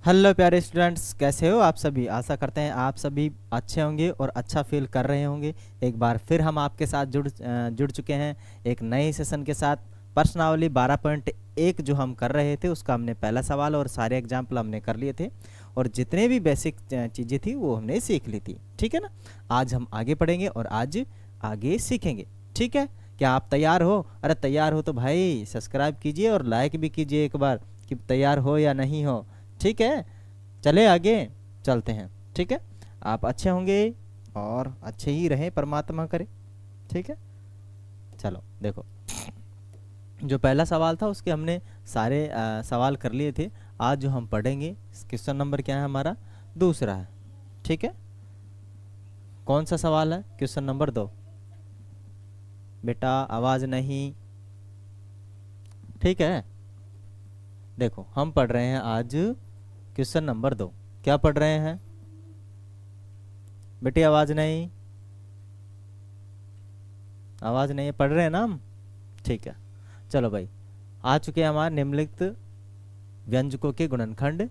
Hello प्यारे students, कैसे हो आप सभी। आशा करते हैं आप सभी अच्छे होंगे और अच्छा फील कर रहे होंगे। एक बार फिर हम आपके साथ जुड़ चुके हैं एक नए सेशन के साथ। प्रश्नावली 12.1 जो हम कर रहे थे उसका हमने पहला सवाल और सारे एग्जाम्पल हमने कर लिए थे और जितने भी बेसिक चीज़ें थी वो हमने सीख ली थी। ठीक है ना। आज हम आगे पढ़ेंगे और आज आगे सीखेंगे। ठीक है। क्या आप तैयार हो? अरे तैयार हो तो भाई सब्सक्राइब कीजिए और लाइक भी कीजिए एक बार कि तैयार हो या नहीं हो। ठीक है। चले आगे चलते हैं। ठीक है। आप अच्छे होंगे और अच्छे ही रहें, परमात्मा करे। ठीक है। चलो देखो, जो पहला सवाल था उसके हमने सारे सवाल कर लिए थे। आज जो हम पढ़ेंगे क्वेश्चन नंबर क्या है हमारा? दूसरा है। ठीक है। कौन सा सवाल है? Question number 2। बेटा आवाज़ नहीं। ठीक है। देखो हम पढ़ रहे हैं आज क्वेश्चन नंबर 2। क्या पढ़ रहे हैं बेटी? आवाज़ नहीं, आवाज़ नहीं है, पढ़ रहे हैं ना हम। ठीक है। चलो भाई, आ चुके हैं हमारे निम्नलिखित व्यंजकों के गुणनखंड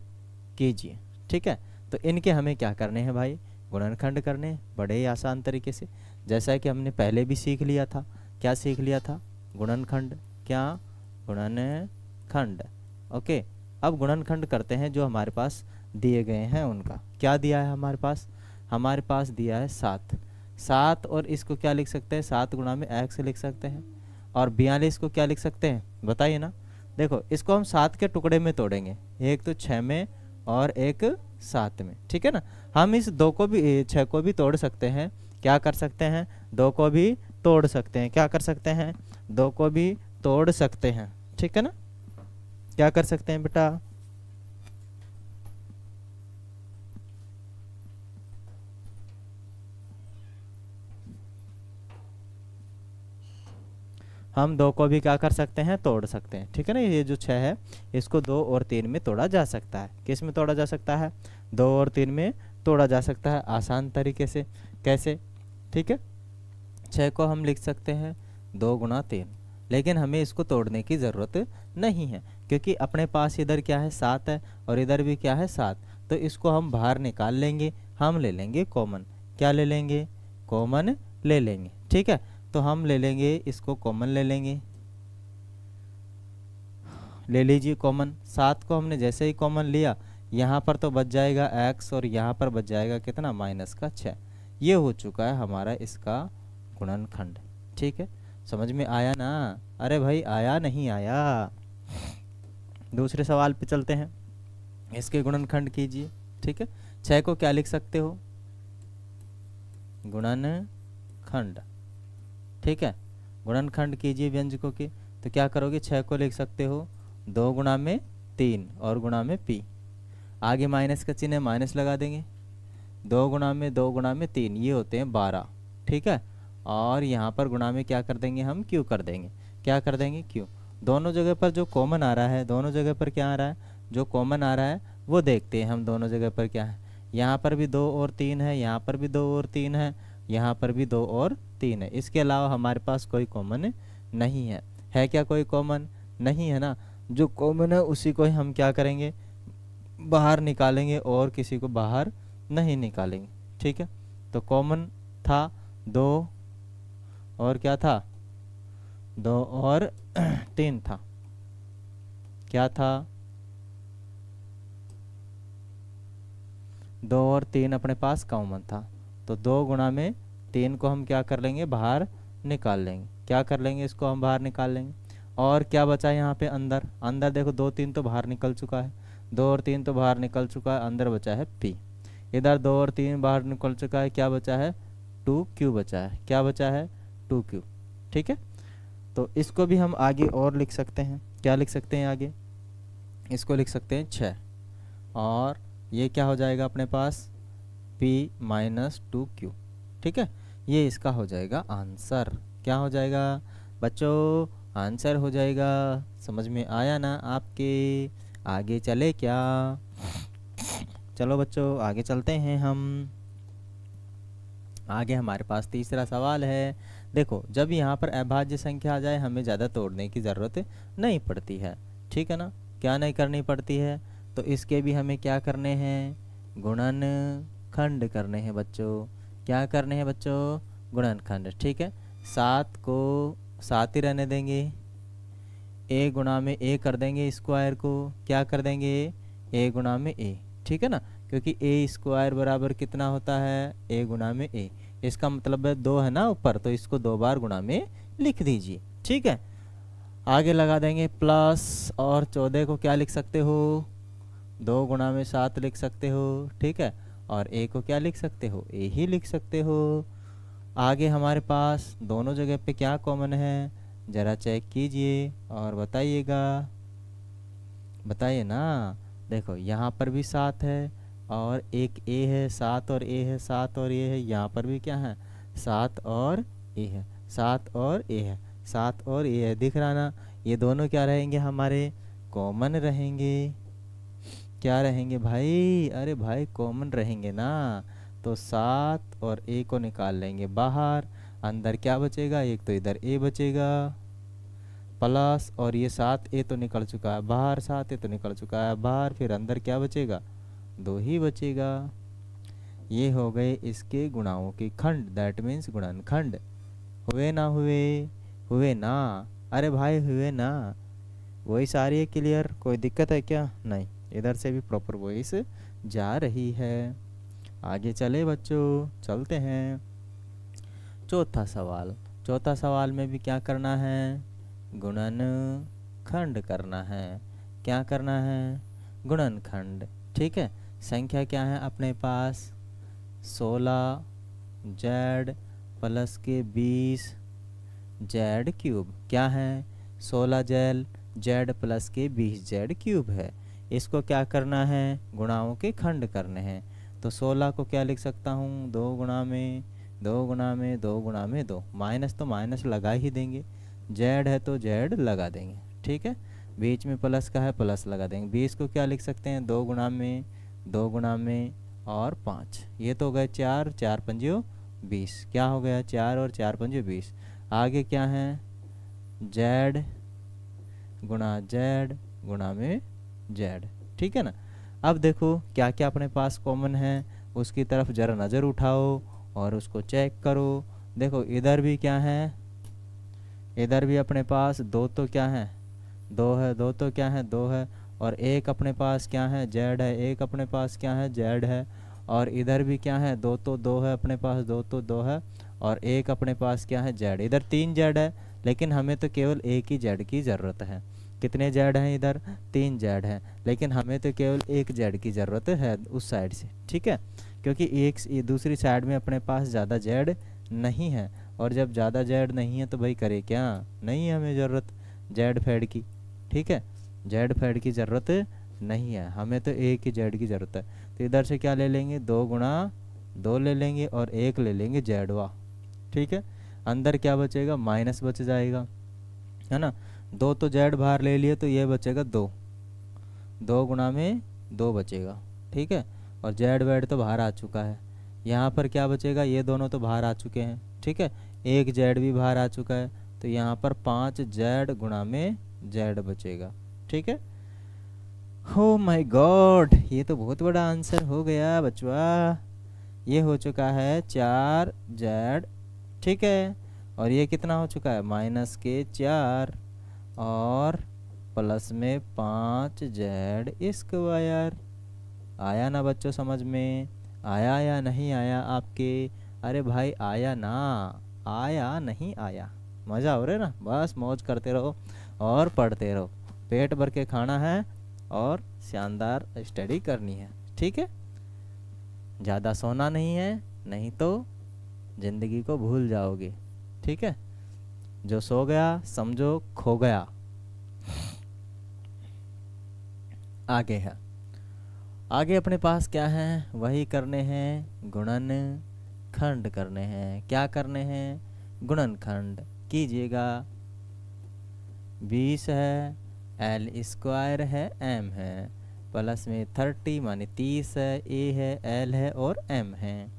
कीजिए। ठीक है। तो इनके हमें क्या करने हैं भाई? गुणनखंड करने हैं बड़े ही आसान तरीके से, जैसा कि हमने पहले भी सीख लिया था। क्या सीख लिया था? गुणनखंड। क्या? गुणनखंड। ओके। अब गुणनखंड करते हैं जो हमारे पास दिए गए हैं उनका। क्या दिया है हमारे पास? हमारे पास दिया है 7। 7 और इसको क्या लिख सकते हैं? 7 गुणा में x लिख सकते हैं। और 42 को क्या लिख सकते हैं बताइए ना। देखो इसको हम 7 के टुकड़े में तोड़ेंगे, एक तो 6 में और एक 7 में। ठीक है ना। हम इस 2 को भी 6 को भी तोड़ सकते हैं। क्या कर सकते हैं? 2 को भी तोड़ सकते हैं। क्या कर सकते हैं? 2 को भी तोड़ सकते हैं। ठीक है ना। क्या कर सकते हैं बेटा? हम 2 को भी क्या कर सकते हैं? तोड़ सकते हैं। ठीक है ना। ये जो 6 है इसको 2 और 3 में तोड़ा जा सकता है। किस में तोड़ा जा सकता है? 2 और 3 में तोड़ा जा सकता है आसान तरीके से। कैसे? ठीक है। 6 को हम लिख सकते हैं 2 गुणा 3, लेकिन हमें इसको तोड़ने की ज़रूरत नहीं है क्योंकि अपने पास इधर क्या है? 7 है और इधर भी क्या है? 7। तो इसको हम बाहर निकाल लेंगे। हम ले लेंगे कॉमन। क्या ले लेंगे? कॉमन ले लेंगे। ठीक है। तो हम ले लेंगे इसको कॉमन ले लेंगे। ले लीजिए कॉमन। 7 को हमने जैसे ही कॉमन लिया, यहाँ पर तो बच जाएगा x और यहाँ पर बच जाएगा कितना? माइनस का 6। ये हो चुका है हमारा इसका गुणनखंड। ठीक है। समझ में आया ना? अरे भाई आया नहीं आया? दूसरे सवाल पे चलते हैं। इसके गुणनखंड कीजिए। ठीक है। 6 को क्या लिख सकते हो? गुणनखंड। ठीक है। गुणनखंड कीजिए व्यंजकों के। तो क्या करोगे? 6 को लिख सकते हो 2 गुणा में 3 और गुणा में p। आगे माइनस का चिन्ह है, माइनस लगा देंगे। 2 गुणा में 2 गुणा में 3 ये होते हैं 12। ठीक है। और यहाँ पर गुणा में क्या कर देंगे? हम q कर देंगे। क्या कर देंगे? q। दोनों जगह पर जो कॉमन आ रहा है, दोनों जगह पर क्या आ रहा है? जो कॉमन आ रहा है वो देखते हैं हम दोनों जगह पर क्या है। यहाँ पर भी 2 और 3 है, यहाँ पर भी 2 और 3 है, यहाँ पर भी 2 और 3 है। इसके अलावा हमारे पास कोई कॉमन नहीं है। है क्या कोई कॉमन? नहीं है ना। जो कॉमन है उसी को ही हम क्या करेंगे? बाहर निकालेंगे और किसी को बाहर नहीं निकालेंगे। ठीक है। तो कॉमन था 2 और क्या था? 2 और 3 था। क्या था? 2 और 3 अपने पास कॉमन था। तो 2 गुणा में 3 को हम क्या कर लेंगे? बाहर निकाल लेंगे। क्या कर लेंगे? इसको हम बाहर निकाल लेंगे। और क्या बचा यहाँ पे अंदर? अंदर देखो 2 3 तो बाहर निकल चुका है, 2 और 3 तो बाहर निकल चुका है, अंदर बचा है p। इधर 2 और 3 बाहर निकल चुका है, क्या बचा है? 2q बचा है। क्या बचा है? 2q। ठीक है। तो इसको भी हम आगे और लिख सकते हैं। क्या लिख सकते हैं आगे? इसको लिख सकते हैं 6 और ये क्या हो जाएगा अपने पास? p minus 2q। ठीक है। ये इसका हो जाएगा आंसर। क्या हो जाएगा बच्चों? आंसर हो जाएगा। समझ में आया ना आपके? आगे चले क्या? चलो बच्चों आगे चलते हैं हम। आगे हमारे पास तीसरा सवाल है। देखो जब यहाँ पर अभाज्य संख्या आ जाए हमें ज़्यादा तोड़ने की ज़रूरत नहीं पड़ती है। ठीक है ना। क्या नहीं करनी पड़ती है? तो इसके भी हमें क्या करने हैं, गुणन खंड करने हैं बच्चों। क्या करने हैं बच्चों, गुणनखंड। ठीक है, 7 को 7 ही रहने देंगे, ए गुणा में ए कर देंगे, स्क्वायर को क्या कर देंगे, ए गुणा में ए। ठीक है ना, क्योंकि ए स्क्वायर बराबर कितना होता है, ए गुणा में ए। इसका मतलब है 2 है ना ऊपर, तो इसको 2 बार गुणा में लिख दीजिए। ठीक है, आगे लगा देंगे प्लस, और 14 को क्या लिख सकते हो, 2 गुणा में 7 लिख सकते हो। ठीक है, और ए को क्या लिख सकते हो, ए ही लिख सकते हो। आगे हमारे पास दोनों जगह पे क्या कॉमन है, ज़रा चेक कीजिए और बताइएगा, बताइए ना। देखो यहाँ पर भी 7 है और एक ए है, 7 और ए है, 7 और ए है। यहाँ पर भी क्या है, 7 और ए है, 7 और ए है, 7 और ए है। दिख रहा ना, ये दोनों क्या रहेंगे हमारे, कॉमन रहेंगे। क्या रहेंगे भाई, अरे भाई कॉमन रहेंगे ना। तो 7 और ए को निकाल लेंगे बाहर, अंदर क्या बचेगा, एक तो इधर ए बचेगा, प्लस, और ये 7 ए तो निकल चुका है बाहर, 7 ए तो निकल चुका है बाहर, फिर अंदर क्या बचेगा, 2 ही बचेगा। ये हो गए इसके गुणाओं के खंड, दैट मीन्स गुणनखंड। हुए ना हुए, हुए ना, अरे भाई हुए ना। वॉइस आ रही है क्लियर, कोई दिक्कत है क्या, नहीं, इधर से भी प्रॉपर वॉइस जा रही है। आगे चले बच्चों, चलते हैं चौथा सवाल। चौथा सवाल में भी क्या करना है, गुणन खंड करना है। क्या करना है, गुणन खंड। ठीक है, संख्या क्या है अपने पास, 16 जेड प्लस के 20 जेड क्यूब। क्या है, 16 जेड प्लस के 20 जेड क्यूब है। इसको क्या करना है, गुणाओं के खंड करने हैं। तो 16 को क्या लिख सकता हूँ, 2 गुणा में 2 गुणा में 2 गुणा में 2, माइनस तो माइनस लगा ही देंगे, जेड है तो जेड लगा देंगे। ठीक है, बीच में प्लस का है, प्लस लगा देंगे। 20 को क्या लिख सकते हैं, 2 गुणा में 2 गुणा में और 5, ये तो हो गए 4, 4 पंजियो 20। क्या हो गया, 4 और 4 पंजियो 20। आगे क्या है, जेड गुणा में जेड। ठीक है ना, अब देखो क्या क्या अपने पास कॉमन है, उसकी तरफ जरा नज़र उठाओ और उसको चेक करो। देखो इधर भी क्या है, इधर भी अपने पास 2 तो क्या है, 2 है, 2 तो क्या है, 2 है, और एक अपने पास क्या है, जेड है, एक अपने पास क्या है, जेड है। और इधर भी क्या है, 2 तो 2 है अपने पास, 2 तो 2 है, और एक अपने पास क्या है, जेड। इधर 3 जेड है, लेकिन हमें तो केवल एक ही जेड की ज़रूरत है। कितने जेड हैं इधर, 3 जेड हैं, लेकिन हमें तो केवल एक जेड की ज़रूरत है उस साइड से। ठीक है, क्योंकि ये दूसरी साइड में अपने पास ज़्यादा जेड नहीं है, और जब ज़्यादा जेड नहीं है तो भाई करे क्या, नहीं है हमें ज़रूरत जेड फेड की। ठीक है, जेड फेड की ज़रूरत नहीं है, हमें तो एक ही जेड की ज़रूरत है। तो इधर से क्या ले लेंगे, 2 गुणा 2 ले लेंगे और 1 ले लेंगे जेड वा। ठीक है, अंदर क्या बचेगा, माइनस बच जाएगा, है ना। 2 तो जेड बाहर ले लिए, तो ये बचेगा 2, 2 गुणा में 2 बचेगा। ठीक है, और जेड वेड तो बाहर आ चुका है। यहाँ पर क्या बचेगा, ये दोनों तो बाहर आ चुके हैं। ठीक है, एक जेड भी बाहर आ चुका है, तो यहाँ पर 5 जेड गुणा में जेड बचेगा। ठीक है, हो माय गॉड, ये तो बहुत बड़ा आंसर हो गया बचवा। ये हो चुका है 4 जेड। ठीक है, और ये कितना हो चुका है, माइनस के 4 और प्लस में 5 जेड स्क्वायर। आया ना बच्चों समझ में, आया या नहीं आया आपके, अरे भाई आया ना, आया नहीं आया, मज़ा हो रहा है ना। बस मौज करते रहो और पढ़ते रहो, पेट भर के खाना है और शानदार स्टडी करनी है। ठीक है, ज़्यादा सोना नहीं है, नहीं तो ज़िंदगी को भूल जाओगे। ठीक है, जो सो गया समझो खो गया। आगे है, आगे अपने पास क्या है, वही करने हैं, गुणन खंड करने हैं। क्या करने हैं, गुणन खंड कीजिएगा। 20 है, एल स्क्वायर है, एम है, प्लस में 30 माने 30 है, ए है, एल है और एम है।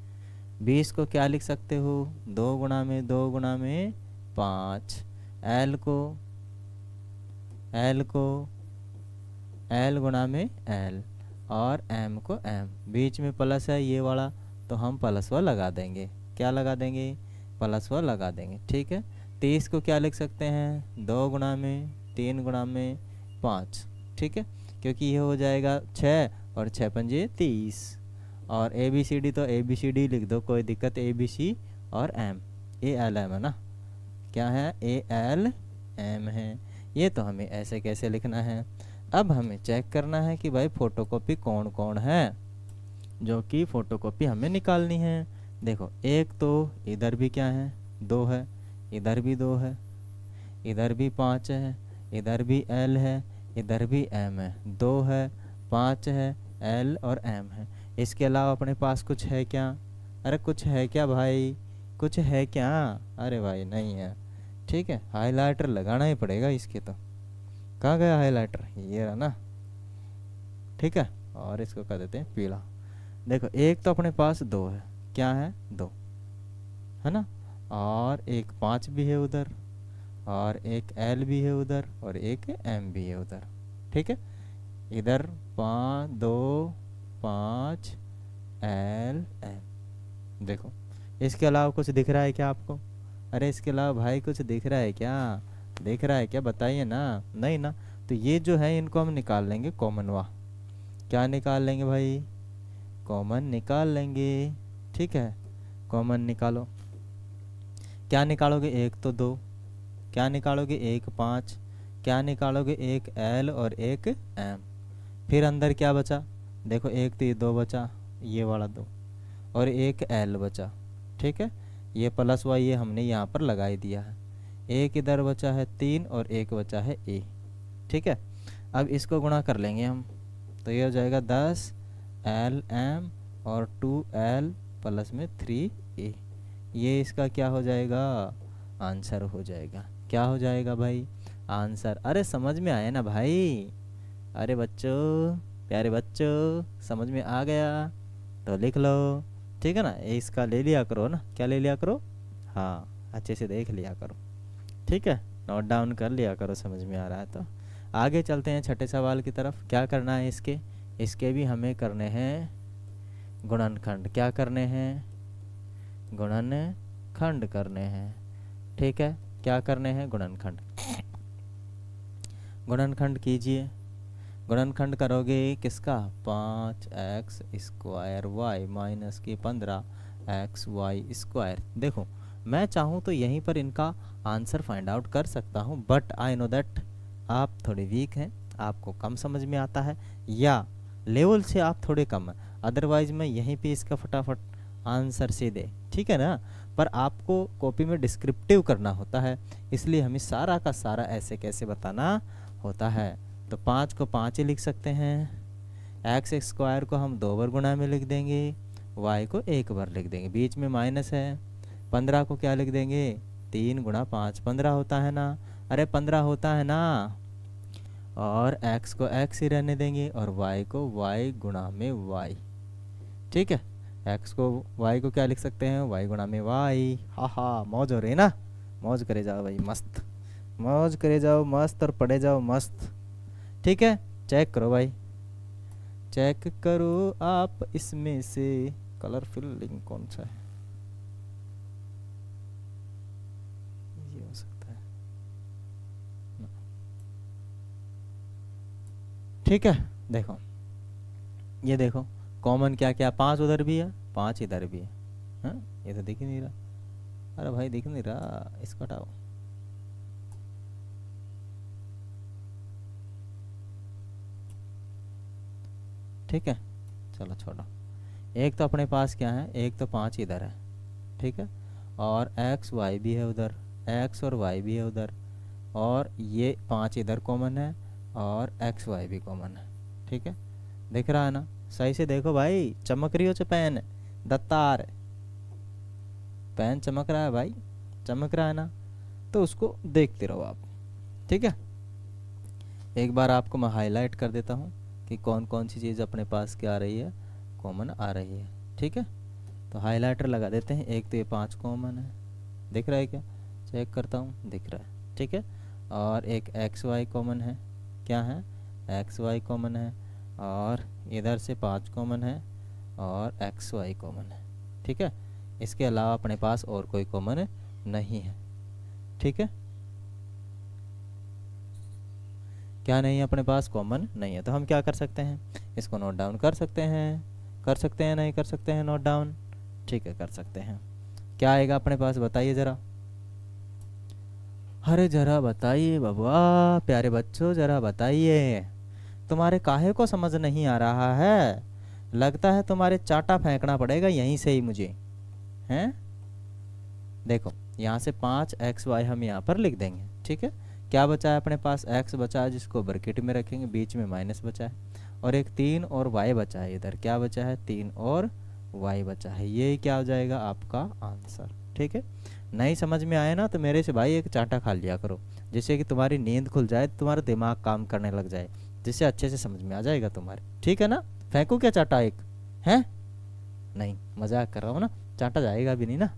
20 को क्या लिख सकते हो, 2 गुणा में 2 गुणा में 5, एल को एल गुणा में एल और एम को एम, बीच में प्लस है ये वाला, तो हम प्लस व लगा देंगे। क्या लगा देंगे? प्लस व लगा देंगे। ठीक है, 30 को क्या लिख सकते हैं? 2 गुणा में 3 गुणा में 5। ठीक है, क्योंकि ये हो जाएगा 6 और 6 पंजे 30। और ए बी सी डी तो ए बी सी डी लिख दो, कोई दिक्कत, ए बी सी और एम, ए एल एम है ना, क्या है? ए एल एम है। ये तो हमें ऐसे कैसे लिखना है। अब हमें चेक करना है कि भाई फोटोकॉपी कौन कौन है, जो कि फ़ोटोकॉपी हमें निकालनी है। देखो, एक तो इधर भी क्या है? 2 है, इधर भी 2 है, इधर भी 5 है, इधर भी एल है, इधर भी एम है। 2 है, 5 है, एल और एम है। इसके अलावा अपने पास कुछ है क्या? अरे कुछ है क्या भाई? कुछ है क्या? अरे भाई नहीं है। ठीक है, हाइलाइटर लगाना ही पड़ेगा इसके तो। कहाँ गया हाइलाइटर? ये रहा ना। ठीक है, और इसको कर देते हैं पीला। देखो, एक तो अपने पास 2 है, क्या है? 2 है ना, और एक 5 भी है उधर, और एक एल भी है उधर, और एक एम भी है उधर। ठीक है, इधर 5 2 5 एल एम। देखो, इसके अलावा कुछ दिख रहा है क्या आपको? अरे इसके अलावा भाई कुछ दिख रहा है क्या? दिख रहा है क्या? बताइए ना। नहीं ना, तो ये जो है इनको हम निकाल लेंगे कॉमन वा। क्या निकाल लेंगे भाई? कॉमन निकाल लेंगे। ठीक है, कॉमन निकालो। क्या निकालोगे? एक तो 2, क्या निकालोगे? एक 5, क्या निकालोगे? एक एल और एक एम। फिर अंदर क्या बचा? देखो, एक तो ये 2 बचा, ये वाला 2, और एक एल बचा। ठीक है, ये प्लस वाई ये हमने यहाँ पर लगा ही दिया है। एक इधर बचा है 3 और एक बचा है ए। ठीक है, अब इसको गुणा कर लेंगे हम, तो ये हो जाएगा 10 एल एम और 2 एल प्लस में 3 ए। ये इसका क्या हो जाएगा? आंसर हो जाएगा। क्या हो जाएगा भाई? आंसर। अरे समझ में आया ना भाई? अरे बच्चों, प्यारे बच्चों, समझ में आ गया तो लिख लो। ठीक है ना, ये इसका ले लिया करो ना। क्या ले लिया करो? हाँ, अच्छे से देख लिया करो। ठीक है, नोट डाउन कर लिया करो, समझ में आ रहा है तो। आगे चलते हैं छठे सवाल की तरफ। क्या करना है इसके? इसके भी हमें करने हैं गुणनखंड। क्या करने हैं? गुणनखंड करने हैं। ठीक है, क्या करने हैं? गुणनखंड। गुणनखंड कीजिए। गुणनखंड करोगे किसका? 5x स्क्वायर वाई माइनस के 15x वाई स्क्वायर। देखो, मैं चाहूँ तो यहीं पर इनका आंसर फाइंड आउट कर सकता हूँ, बट आई नो दैट आप थोड़े वीक हैं, आपको कम समझ में आता है, या लेवल से आप थोड़े कम हैं। अदरवाइज मैं यहीं पे इसका फटाफट आंसर सीधे, ठीक है ना, पर आपको कॉपी में डिस्क्रिप्टिव करना होता है, इसलिए हमें सारा का सारा ऐसे कैसे बताना होता है। तो 5 को 5 ही लिख सकते हैं, एक्स स्क्वायर को हम 2 बार गुणा में लिख देंगे, वाई को 1 बार लिख देंगे, बीच में माइनस है। 15 को क्या लिख देंगे? 3 गुणा 5 15 होता है ना। अरे 15 होता है ना। और x को x ही रहने देंगे और y को y गुणा में y। ठीक है, x को y को क्या लिख सकते हैं? y गुणा में y। हा हा, मौज हो रही है ना। मौज करे जाओ भाई, मस्त मौज करे जाओ, मस्त, और पढ़े जाओ मस्त। ठीक है, चेक करो भाई, चेक करो आप इसमें से कलर फिलिंग कौन सा है। ये हो सकता है। ठीक है, देखो, ये देखो, कॉमन क्या क्या? 5 उधर भी है, 5 इधर भी है। हाँ, ये तो दिख ही नहीं रहा। अरे भाई दिख नहीं रहा, इसको हटाओ। ठीक है, चलो छोड़ो। एक तो अपने पास क्या है? एक तो 5 इधर है, ठीक है, और एक्स वाई भी है उधर, एक्स और वाई भी है उधर, और ये 5 इधर कॉमन है, और एक्स वाई भी कॉमन है। ठीक है, दिख रहा है ना? सही से देखो भाई, चमक रही हो जो पेन दत्तार, पेन चमक रहा है भाई, चमक रहा है ना, तो उसको देखते रहो आप। ठीक है, एक बार आपको मैं हाईलाइट कर देता हूँ कि कौन कौन सी चीज़ अपने पास क्या आ रही है, कॉमन आ रही है। ठीक है, तो हाइलाइटर लगा देते हैं। एक तो ये 5 कॉमन है, दिख रहा है क्या? चेक करता हूँ, दिख रहा है। ठीक है, और एक एक्स वाई कॉमन है, क्या है? एक्स वाई कॉमन है, और इधर से 5 कॉमन है, और एक्स वाई कॉमन है। ठीक है, इसके अलावा अपने पास और कोई कॉमन नहीं है। ठीक है, क्या नहीं है अपने पास, कॉमन नहीं है। तो हम क्या कर सकते हैं, इसको नोट डाउन कर सकते हैं, कर सकते हैं नहीं कर सकते हैं नोट डाउन। ठीक है, कर सकते हैं। क्या आएगा अपने पास बताइए ज़रा, अरे ज़रा बताइए बाबा, प्यारे बच्चों ज़रा बताइए, तुम्हारे काहे को समझ नहीं आ रहा है? लगता है तुम्हारे चाटा फेंकना पड़ेगा यहीं से ही मुझे, हैं? देखो यहाँ से 5xy हम यहाँ पर लिख देंगे। ठीक है, क्या बचा है अपने पास, x बचा है जिसको ब्रैकेट में रखेंगे, बीच में माइनस बचा है, और एक 3 और y बचा है, इधर क्या बचा है, 3 और y बचा है। ये क्या हो जाएगा आपका आंसर। ठीक है, नहीं समझ में आए ना तो मेरे से भाई एक चाटा खा लिया करो, जिससे कि तुम्हारी नींद खुल जाए, तुम्हारा दिमाग काम करने लग जाए, जिससे अच्छे से समझ में आ जाएगा तुम्हारे। ठीक है ना, फेंकू क्या चाटा एक, हैं? नहीं, मजाक कर रहा हूँ ना, चाटा जाएगा भी नहीं ना,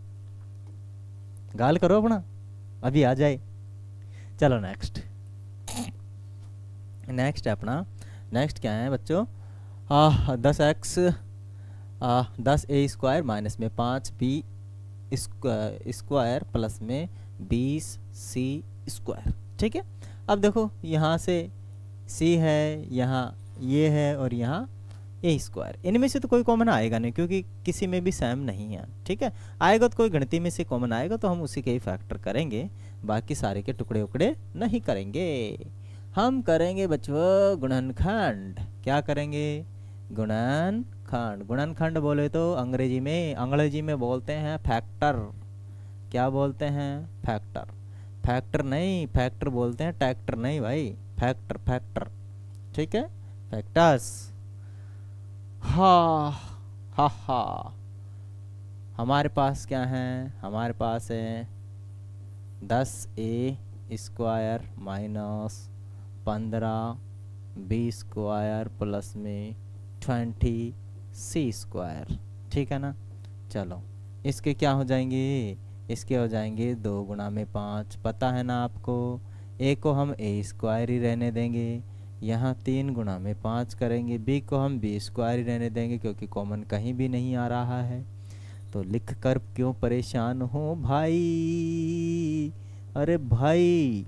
गाल करो अपना, अभी आ जाए। चलो नेक्स्ट, नेक्स्ट है अपना, नेक्स्ट क्या है बच्चों, 10x 10a² माइनस में 5b स्क्वायर प्लस में 20c²। ठीक है, अब देखो यहाँ से c है, यहाँ ये है, और यहाँ a², इनमें से तो कोई कॉमन आएगा नहीं क्योंकि किसी में भी सेम नहीं है। ठीक है, आएगा तो कोई गणितीय में से कॉमन आएगा तो हम उसी के ही फैक्टर करेंगे, बाकी सारे के टुकड़े उकड़े नहीं करेंगे। हम करेंगे बच्चों गुणनखंड। क्या करेंगे, गुणनखंड। गुणनखंड बोले तो अंग्रेजी में बोलते हैं फैक्टर। क्या बोलते हैं, फैक्टर। फैक्टर नहीं, फैक्टर बोलते हैं, ट्रैक्टर नहीं भाई, फैक्टर फैक्टर। ठीक है, फैक्टर्स। हा हा हा, हमारे पास क्या है, हमारे पास है 10a² माइनस 15b² प्लस में 20c²। ठीक है ना, चलो इसके क्या हो जाएंगे, इसके हो जाएंगे 2 गुणा में 5, पता है ना आपको, a को हम a² ही रहने देंगे, यहाँ 3 गुणा में 5 करेंगे, b को हम b² ही रहने देंगे क्योंकि कॉमन कहीं भी नहीं आ रहा है। तो लिख कर क्यों परेशान हो भाई, अरे भाई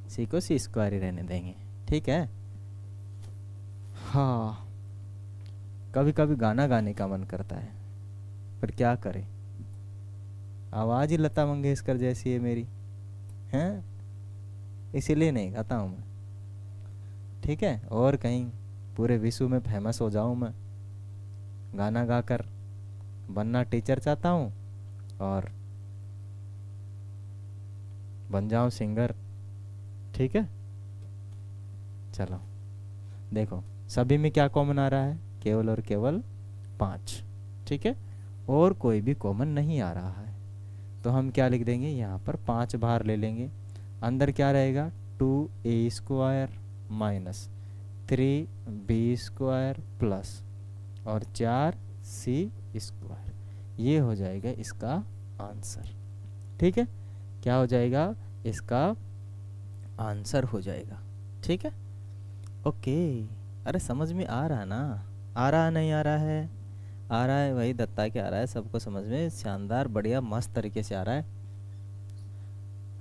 सी को c² ही रहने देंगे। ठीक है, हाँ कभी कभी गाना गाने का मन करता है, पर क्या करें, आवाज़ ही लता मंगेशकर जैसी है मेरी, हैं, इसीलिए नहीं गाता हूँ मैं। ठीक है, और कहीं पूरे विश्व में फेमस हो जाऊँ मैं, गाना गाकर बनना टीचर चाहता हूँ और बन जाऊँ सिंगर। ठीक है, चलो देखो सभी में क्या कॉमन आ रहा है, केवल और केवल 5। ठीक है, और कोई भी कॉमन नहीं आ रहा है, तो हम क्या लिख देंगे, यहाँ पर 5 बाहर ले लेंगे, अंदर क्या रहेगा 2a² माइनस 3b² प्लस और 4c², ये हो जाएगा इसका आंसर। ठीक है, क्या हो जाएगा, इसका आंसर हो जाएगा। ठीक है, ओके, अरे समझ में आ रहा ना, आ रहा नहीं आ रहा है, आ रहा है भाई, दत्ता के आ रहा है, सबको समझ में शानदार बढ़िया मस्त तरीके से आ रहा है।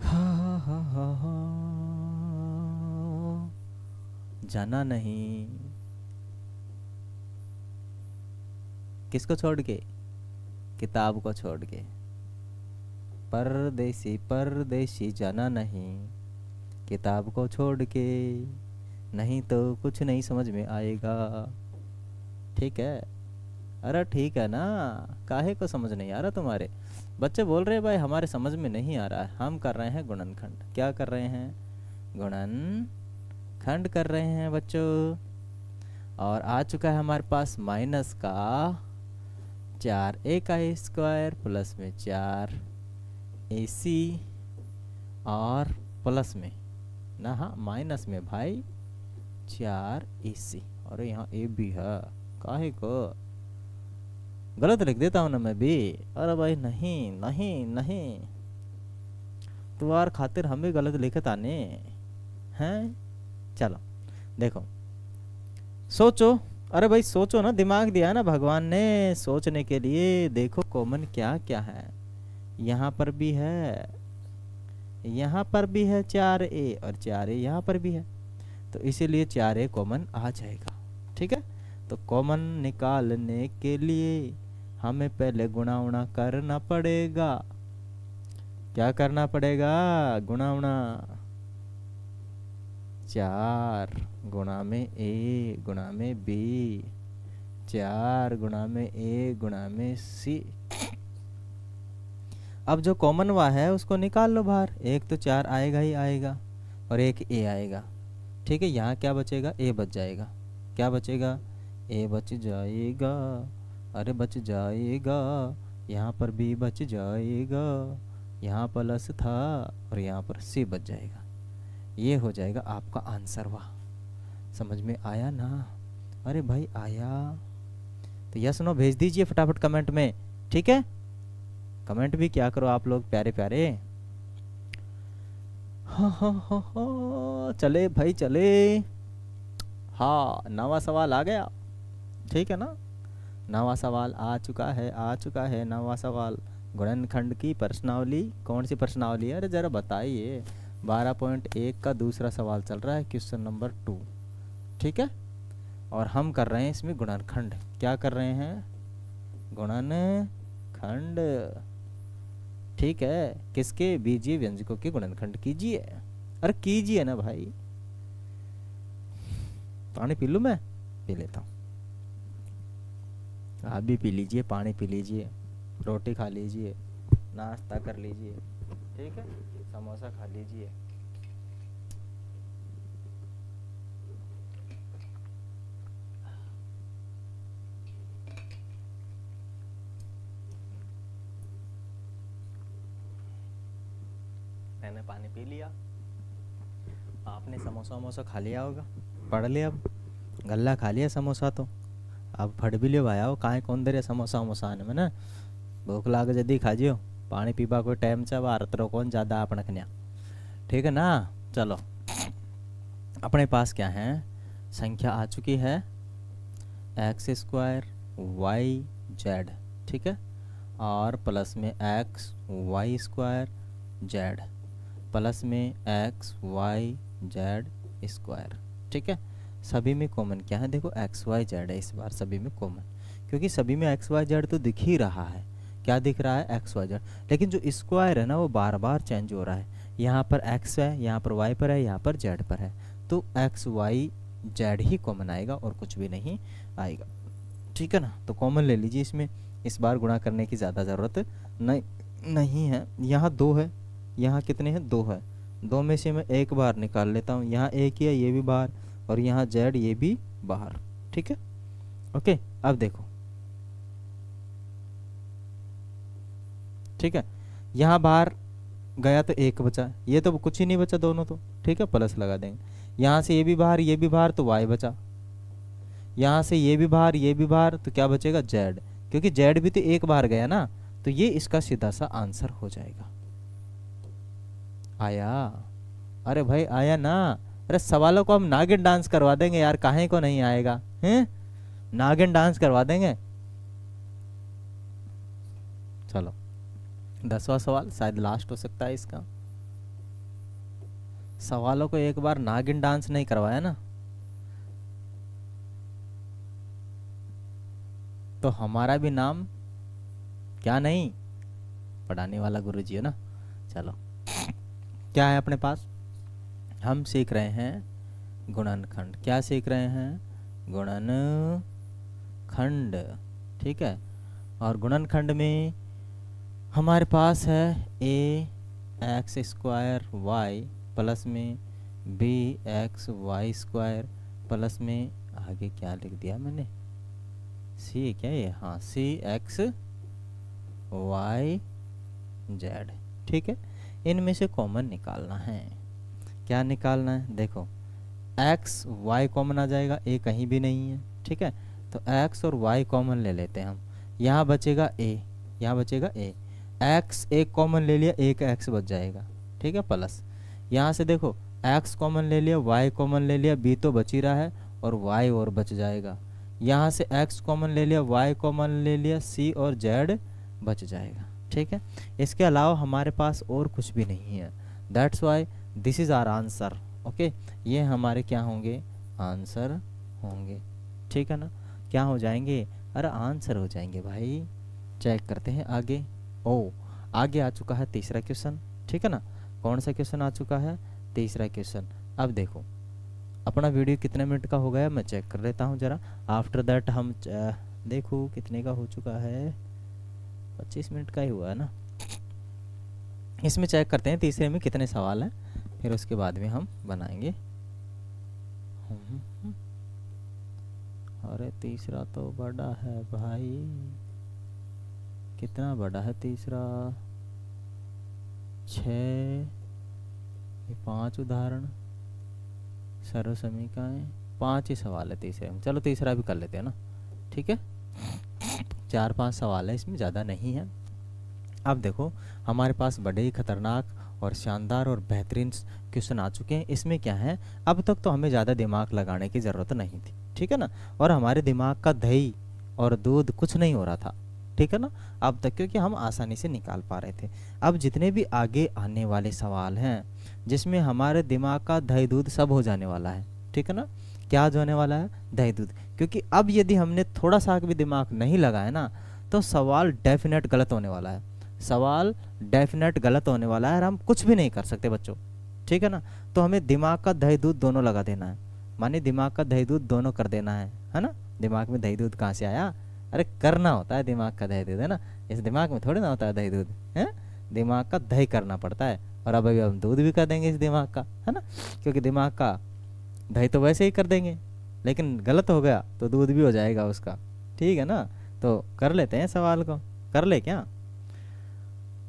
हा हा हा हा, जाना नहीं, किसको छोड़ के, किताब को छोड़ के, परदेसी परदेसी जाना नहीं, किताब को छोड़ के, नहीं तो कुछ नहीं समझ में आएगा। ठीक है, अरे ठीक है ना, काहे को समझ नहीं आ रहा तुम्हारे, बच्चे बोल रहे हैं भाई हमारे समझ में नहीं आ रहा है, हम कर रहे हैं गुणनखंड। क्या कर रहे हैं, गुणनखंड कर रहे हैं बच्चों, और आ चुका है हमारे पास माइनस का 4a² प्लस में 4ac और प्लस में ना, हाँ माइनस में भाई 4ac, और यहाँ a भी है, काहे को गलत लिख देता हूँ ना मैं भी, अरे भाई नहीं नहीं नहीं, तुम्हार खातिर हम भी गलत लिखत आने हैं। चलो देखो सोचो, अरे भाई सोचो ना, दिमाग दिया है ना भगवान ने सोचने के लिए। देखो कॉमन क्या क्या है, यहाँ पर भी है, यहाँ पर भी है 4a, और 4a यहाँ पर भी है, तो इसीलिए 4a कॉमन आ जाएगा। ठीक है, तो कॉमन निकालने के लिए हमें पहले गुणा उणा करना पड़ेगा। क्या करना पड़ेगा? गुणा उणा। 4 गुणा में a गुणा में b, 4 गुणा में a गुणा में c। अब जो कॉमन वा है उसको निकाल लो बाहर। एक तो 4 आएगा ही आएगा और एक a आएगा। ठीक है, यहाँ क्या बचेगा? a बच जाएगा। क्या बचेगा? a बच जाएगा, अरे बच जाएगा। यहाँ पर b बच जाएगा, यहाँ प्लस था और यहाँ पर c बच जाएगा। ये हो जाएगा आपका आंसर। वाह, समझ में आया ना? अरे भाई आया तो यस नो भेज दीजिए फटाफट कमेंट में। ठीक है, कमेंट भी क्या करो आप लोग प्यारे प्यारे। हाँ, चले भाई चले। हाँ, नवा सवाल आ गया। ठीक है ना, नवा सवाल आ चुका है, आ चुका है नवा सवाल। गुणनखंड की प्रश्नावली, कौन सी प्रश्नावली है? अरे ज़रा बताइए। 12.1 का दूसरा सवाल चल रहा है, क्वेश्चन नंबर 2। ठीक है, और हम कर रहे हैं इसमें गुणनखंड। क्या कर रहे हैं? गुणनखंड। ठीक है, किसके? बीजीय व्यंजकों के गुणनखंड कीजिए। अरे कीजिए ना भाई। पानी पी लूँ मैं? पी लेता हूँ, आप भी पी लीजिए, पानी पी लीजिए, रोटी खा लीजिए, नाश्ता कर लीजिए। ठीक है, समोसा खा लीजिए। मैंने पानी पी लिया, आपने समोसा वमोसा खा लिया होगा, पढ़ लिया, अब गल्ला खा लिया समोसा तो अब फट भी लियो भाई। आओ काहे कौन दे समोसा वमोसा आने में ना, भूख लाग जल्दी खा जियो, पानी पीबा कोई टाइम से भारत रो कौन ज़्यादा अपने कन्या। ठीक है ना, चलो अपने पास क्या है? संख्या आ चुकी है x² y z। ठीक है, और प्लस में x y² z, प्लस में xyz²। ठीक है, सभी में कॉमन क्या है? देखो xyz है इस बार सभी में कॉमन, क्योंकि सभी में xyz तो दिख ही रहा है। क्या दिख रहा है? xyz। लेकिन जो स्क्वायर है ना वो बार बार चेंज हो रहा है। यहाँ पर x है, यहाँ पर y पर है, यहाँ पर z पर है, तो xyz ही कॉमन आएगा और कुछ भी नहीं आएगा। ठीक है ना, तो कॉमन ले लीजिए इसमें। इस बार गुणा करने की ज़्यादा ज़रूरत नहीं है। यहाँ 2 है, यहाँ कितने हैं? 2 है। 2 में से मैं एक बार निकाल लेता हूँ, यहाँ एक ही है, ये भी बाहर, और यहाँ z ये भी बाहर। ठीक है, ओके। अब देखो, ठीक है, यहाँ बाहर गया तो 1 बचा, ये तो कुछ ही नहीं बचा दोनों तो। ठीक है, प्लस लगा देंगे। यहाँ से ये भी बाहर, ये भी बाहर, तो y बचा। यहाँ से ये भी बाहर, ये भी बाहर, तो क्या बचेगा? z, क्योंकि z भी तो एक बार गया ना, तो ये इसका सीधा सा आंसर हो जाएगा। आया? अरे भाई आया ना? अरे सवालों को हम नागिन डांस करवा देंगे यार, काहे को नहीं आएगा? हैं, नागिन डांस करवा देंगे। चलो 10वां सवाल शायद लास्ट हो सकता है इसका। सवालों को एक बार नागिन डांस नहीं करवाया ना तो हमारा भी नाम क्या नहीं, पढ़ाने वाला गुरुजी है ना। चलो क्या है अपने पास? हम सीख रहे हैं गुणनखंड। क्या सीख रहे हैं? गुणनखंड। ठीक है, और गुणनखंड में हमारे पास है ax² y प्लस में bxy² प्लस में आगे क्या लिख दिया मैंने? c क्या ये? हाँ, cxyz। ठीक है, इनमें से कॉमन निकालना है। क्या निकालना है? देखो x y कॉमन आ जाएगा, a कहीं भी नहीं है। ठीक है, तो x और y कॉमन ले लेते हैं हम। यहाँ बचेगा a, यहाँ बचेगा a, x एक कॉमन ले लिया, एक x बच जाएगा। ठीक है, प्लस यहाँ से देखो एक्स कॉमन ले लिया, वाई कॉमन ले लिया, बी तो बच ही रहा है और वाई और बच जाएगा। यहाँ से एक्स कॉमन ले लिया, वाई कॉमन ले लिया, सी और जेड बच जाएगा। ठीक है, इसके अलावा हमारे पास और कुछ भी नहीं है। That's why this is our answer. Okay, ये हमारे क्या होंगे, आंसर होंगे। ठीक है ना, क्या हो जाएंगे, अरे आंसर हो जाएंगे भाई। चेक करते हैं आगे। ओ, आगे आ चुका है तीसरा क्वेश्चन। ठीक है ना, कौन सा क्वेश्चन आ चुका है, तीसरा क्वेश्चन। अब देखो अपना वीडियो कितने मिनट का हो गया मैं चेक कर लेता हूँ ज़रा। आफ्टर दैट हम देखो कितने का हो चुका है, 25 मिनट का ही हुआ है ना। इसमें चेक करते हैं तीसरे में कितने सवाल हैं, फिर उसके बाद में हम बनाएंगे। अरे तीसरा तो बड़ा है भाई, कितना बड़ा है तीसरा, 6, ये 5 उदाहरण, सर्व समीकरण, 5 ही सवाल है तीसरे में। चलो तीसरा भी कर लेते हैं ना। ठीक है, 4-5 सवाल है इसमें, ज़्यादा नहीं है। अब देखो हमारे पास बड़े ही खतरनाक और शानदार और बेहतरीन क्वेश्चन आ चुके हैं। इसमें क्या है, अब तक तो हमें ज़्यादा दिमाग लगाने की ज़रूरत नहीं थी। ठीक है ना, और हमारे दिमाग का दही और दूध कुछ नहीं हो रहा था। ठीक है ना, अब तक क्योंकि हम आसानी से निकाल पा रहे थे। अब जितने भी आगे आने वाले सवाल हैं जिसमें हमारे दिमाग का दही दूध सब हो जाने वाला है। ठीक है ना, क्या जो होने वाला है, दही दूध। क्योंकि अब यदि हमने थोड़ा सा भी दिमाग नहीं लगाया ना तो सवाल डेफिनेट गलत होने वाला है, सवाल डेफिनेट गलत होने वाला है और हम कुछ भी नहीं कर सकते बच्चों। ठीक है ना, तो हमें दिमाग का दही दूध दोनों लगा देना है, माने दिमाग का दही दूध दोनों कर देना है ना। दिमाग में दही दूध कहाँ से आया, अरे करना होता है दिमाग का दही दूध, है ना। इस दिमाग में थोड़ी ना होता है दही दूध, है दिमाग का दही करना पड़ता है। और अब अभी हम दूध भी कर देंगे इस दिमाग का, है ना, क्योंकि दिमाग का दही तो वैसे ही कर देंगे, लेकिन गलत हो गया तो दूध भी हो जाएगा उसका। ठीक है ना, तो कर लेते हैं सवाल को, कर ले क्या।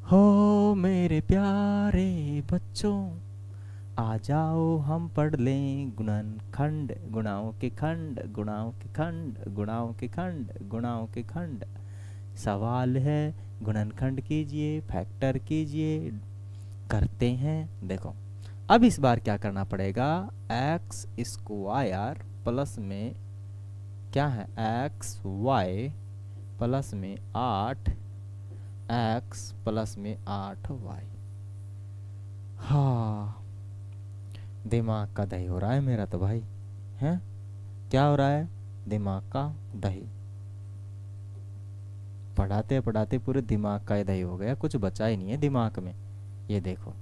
हो मेरे प्यारे बच्चों, आ जाओ हम पढ़ लें गुणनखंड, गुणाओं के खंड, गुणाओं के खंड, गुणाओं के खंड, गुणाओं के खंड। सवाल है गुणनखंड कीजिए, फैक्टर कीजिए, करते हैं। देखो अब इस बार क्या करना पड़ेगा, एक्स स्क्वायर प्लस में क्या है, एक्स वाई प्लस में 8 एक्स प्लस में 8 वाई। हाँ, दिमाग का दही हो रहा है मेरा तो भाई, हैं क्या हो रहा है, दिमाग का दही। पढ़ाते पढ़ाते पूरे दिमाग का दही हो गया, कुछ बचा ही नहीं है दिमाग में। ये देखो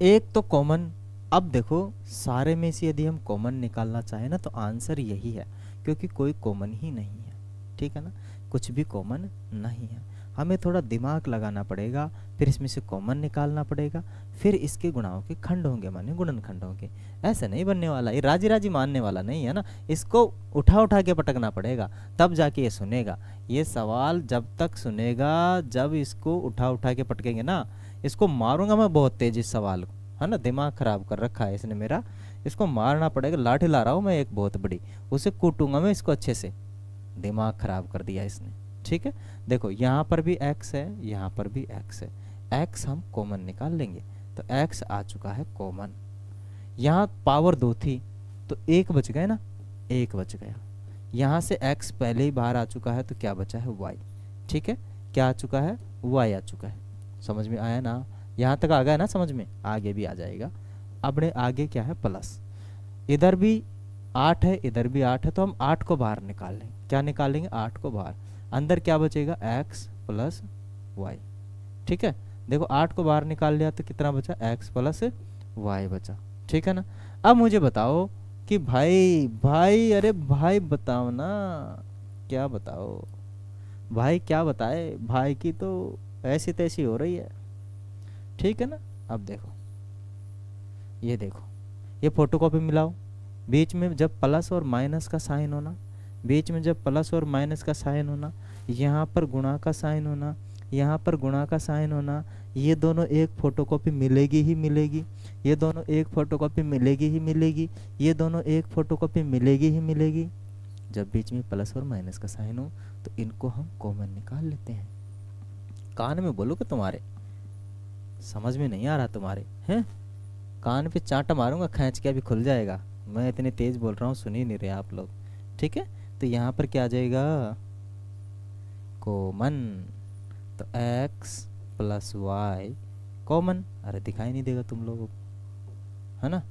एक तो कॉमन, अब देखो सारे में से यदि हम कॉमन निकालना चाहें ना तो आंसर यही है, क्योंकि कोई कॉमन ही नहीं है। ठीक है ना, कुछ भी कॉमन नहीं है, हमें थोड़ा दिमाग लगाना पड़ेगा, फिर इसमें से कॉमन निकालना पड़ेगा, फिर इसके गुणाओं के खंड होंगे, माने गुणनखंड होंगे। ऐसे नहीं बनने वाला, ये राजी राजी मानने वाला नहीं है ना, इसको उठा उठा के पटकना पड़ेगा तब जाके ये सुनेगा। ये सवाल जब तक सुनेगा, जब इसको उठा उठा के पटकेंगे ना, इसको मारूंगा मैं बहुत तेज इस सवाल को, है ना, दिमाग खराब कर रखा है इसने मेरा, इसको मारना पड़ेगा। लाठी ला रहा हूँ मैं एक बहुत बड़ी, उसे कूटूंगा मैं इसको अच्छे से, दिमाग खराब कर दिया इसने। ठीक है, देखो यहाँ पर भी x है, यहाँ पर भी x है, x हम कॉमन निकाल लेंगे तो x आ चुका है कॉमन। यहाँ पावर 2 थी तो 1 बच गए ना, 1 बच गया। यहाँ से x पहले ही बाहर आ चुका है तो क्या बचा है y। ठीक है, क्या आ चुका है, y आ चुका है। समझ में आया ना, यहाँ तक आ गया ना समझ में, आगे भी आ जाएगा। अब आगे क्या है, प्लस, इधर भी 8 है, इधर भी 8 है, तो हम 8 को बाहर निकाल लेंगे। क्या निकालेंगे, 8 को बाहर, अंदर क्या बचेगा, x प्लस वाई। ठीक है, देखो 8 को बाहर निकाल लिया तो कितना बचा, x प्लस वाई बचा। ठीक है ना, अब मुझे बताओ कि भाई भाई अरे भाई बताओ ना, क्या बताओ भाई, क्या बताए भाई की तो ऐसी तैसी हो रही है। ठीक है ना, अब देखो ये देखो, ये फोटोकॉपी मिलाओ, बीच में जब प्लस और माइनस का साइन होना, बीच में जब प्लस और माइनस का साइन होना, यहाँ पर गुणा का साइन होना, यहाँ पर गुणा का साइन होना, ये दोनों एक फोटोकॉपी मिलेगी ही मिलेगी, ये दोनों एक फोटोकॉपी मिलेगी ही मिलेगी, ये दोनों एक फोटोकॉपी मिलेगी ही मिलेगी। जब बीच में प्लस और माइनस का साइन हो तो इनको हम कॉमन निकाल लेते हैं। कान में बोलो कि तुम्हारे समझ में नहीं आ रहा तुम्हारे, हैं कान पे चांटा मारूंगा खींच के, अभी खुल जाएगा। मैं इतनी तेज बोल रहा हूँ, सुन ही नहीं रहे आप लोग। ठीक है, तो यहाँ पर क्या आ जाएगा, कॉमन। तो x प्लस वाई कॉमन। अरे दिखाई नहीं देगा तुम लोगों को, है ना।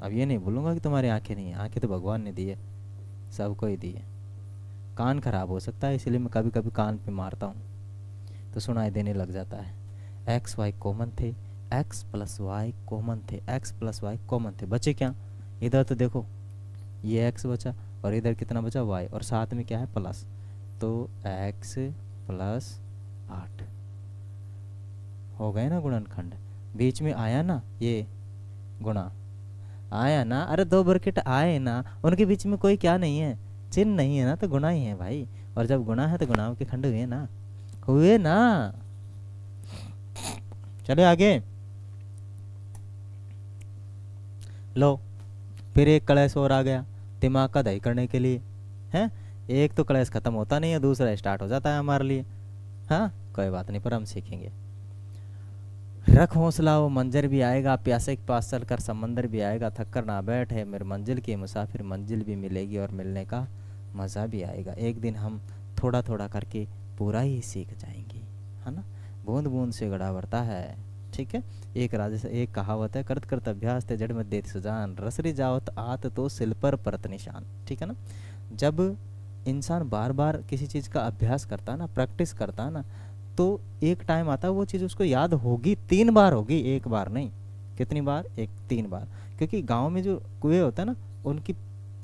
अब ये नहीं बोलूँगा कि तुम्हारी आंखें नहीं है, आंखें तो भगवान ने दी है, सबको ही दी है। कान खराब हो सकता है, इसलिए मैं कभी कभी कान पे मारता हूँ तो सुनाई देने लग जाता है। एक्स वाई कॉमन थे, एक्स प्लस वाई कॉमन थे, एक्स प्लस वाई कॉमन थे। बचे क्या, इधर तो देखो ये एक्स बचा और इधर कितना बचा वाई, और साथ में क्या है प्लस, तो एक्स प्लस 8 हो गए ना गुणनखंड। बीच में आया ना ये गुणा, आया ना, अरे दो ब्रैकेट आए ना, उनके बीच में कोई क्या नहीं है, चिन्ह नहीं है ना, तो गुणा ही है भाई। और जब गुणा है तो गुणाओं के खंड हुए ना, हुए ना। चले आगे, लो फिर एक कलेश और आ गया दिमाग का दही करने के लिए, हैं। एक तो कलेश खत्म होता नहीं है, दूसरा स्टार्ट हो जाता है हमारे लिए। हाँ कोई बात नहीं, पर हम सीखेंगे। रख हौसला वो मंजर भी आएगा, प्यासे के पास चल कर समंदर भी आएगा, थक कर ना बैठ है मेरे मंजिल की मुसाफिर, मंजिल भी मिलेगी और मिलने का मज़ा भी आएगा। एक दिन हम थोड़ा थोड़ा करके पूरा ही सीख जाएंगे, है ना। बूंद बूंद से गड़ा बढ़ता है। ठीक है, एक राजा एक कहावत है, करत करत अभ्यास ते जड़ में देत सुजान, रसरी जावत आत तो सिल पर परत निशान। ठीक है ना, जब इंसान बार बार किसी चीज़ का अभ्यास करता है ना, प्रैक्टिस करता है ना, तो एक टाइम आता है वो चीज़ उसको याद होगी, 3 बार होगी, एक बार नहीं। कितनी बार, एक 3 बार। क्योंकि गांव में जो कुएं होता है ना, उनकी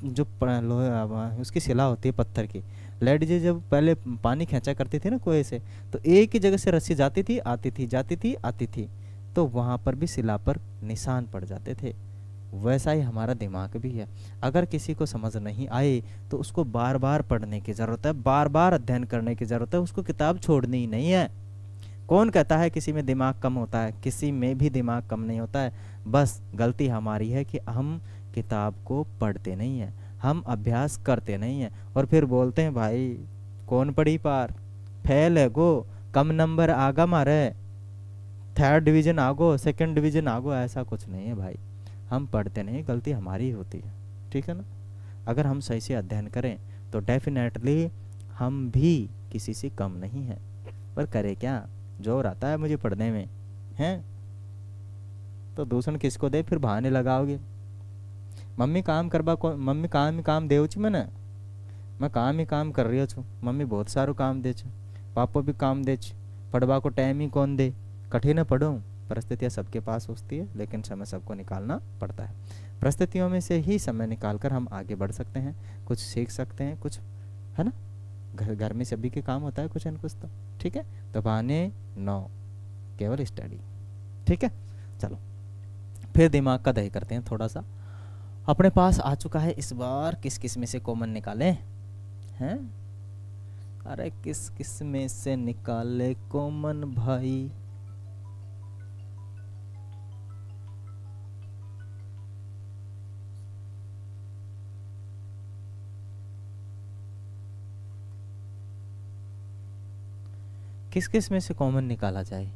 जो लोहे उसकी शिला होती है पत्थर की, लेडीजें जब पहले पानी खींचा करती थी ना कुएं से, तो एक ही जगह से रस्सी जाती थी आती थी, जाती थी आती थी, तो वहाँ पर भी शिला पर निशान पड़ जाते थे। वैसा ही हमारा दिमाग भी है। अगर किसी को समझ नहीं आए तो उसको बार बार पढ़ने की ज़रूरत है, बार बार अध्ययन करने की ज़रूरत है, उसको किताब छोड़नी ही नहीं है। कौन कहता है किसी में दिमाग कम होता है, किसी में भी दिमाग कम नहीं होता है। बस गलती हमारी है कि हम किताब को पढ़ते नहीं हैं, हम अभ्यास करते नहीं हैं, और फिर बोलते हैं भाई कौन पढ़ी पार, फेल है गो, कम नंबर आगा मारे, 3rd डिवीज़न आगो, 2nd डिवीज़न आगो। ऐसा कुछ नहीं है भाई, हम पढ़ते नहीं, गलती हमारी होती है। ठीक है ना, अगर हम सही से अध्ययन करें तो डेफिनेटली हम भी किसी से कम नहीं हैं। पर करें क्या, जोर आता है मुझे पढ़ने में, हैं तो दूसरा किसको दे, फिर बहाने लगाओगे। मम्मी काम करवा को, मम्मी काम ही काम देव छी मैंने, मैं काम ही काम कर रही छूँ, मम्मी बहुत सारू काम दे छे, पापा भी काम दे छे, पढ़वा को टाइम ही कौन दे, कठिन पढ़ूँ। परिस्थितियाँ सबके पास होती है, लेकिन समय सबको निकालना पड़ता है। परिस्थितियों में से ही समय निकालकर हम आगे बढ़ सकते हैं, कुछ सीख सकते हैं, कुछ, है ना। घर घर में सभी के काम होता है कुछ न कुछ तो। ठीक है, तो बहाने 9, केवल स्टडी। ठीक है, चलो फिर दिमाग का दही करते हैं थोड़ा सा। अपने पास आ चुका है इस बार, किस किस में से कॉमन निकालें, हैं। अरे किस किस में से निकाले कॉमन भाई, किस किस में से कॉमन निकाला जाए,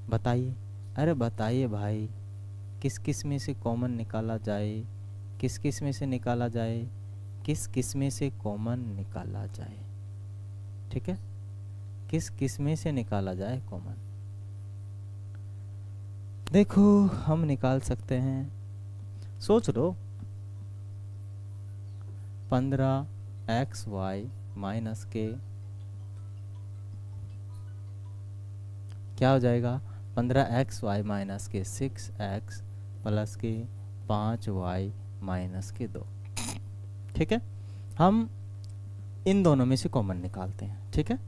बताइए। अरे बताइए भाई, किस किस में से कॉमन निकाला जाए, किस किस में से निकाला जाए, किस किस में से कॉमन निकाला जाए। ठीक है, किस किस में से निकाला जाए कॉमन। देखो हम निकाल सकते हैं, सोच लो, 15xy माइनस के क्या हो जाएगा, 15xy माइनस के 6x प्लस के 5y माइनस के 2। ठीक है, हम इन दोनों में से कॉमन निकालते हैं। ठीक है,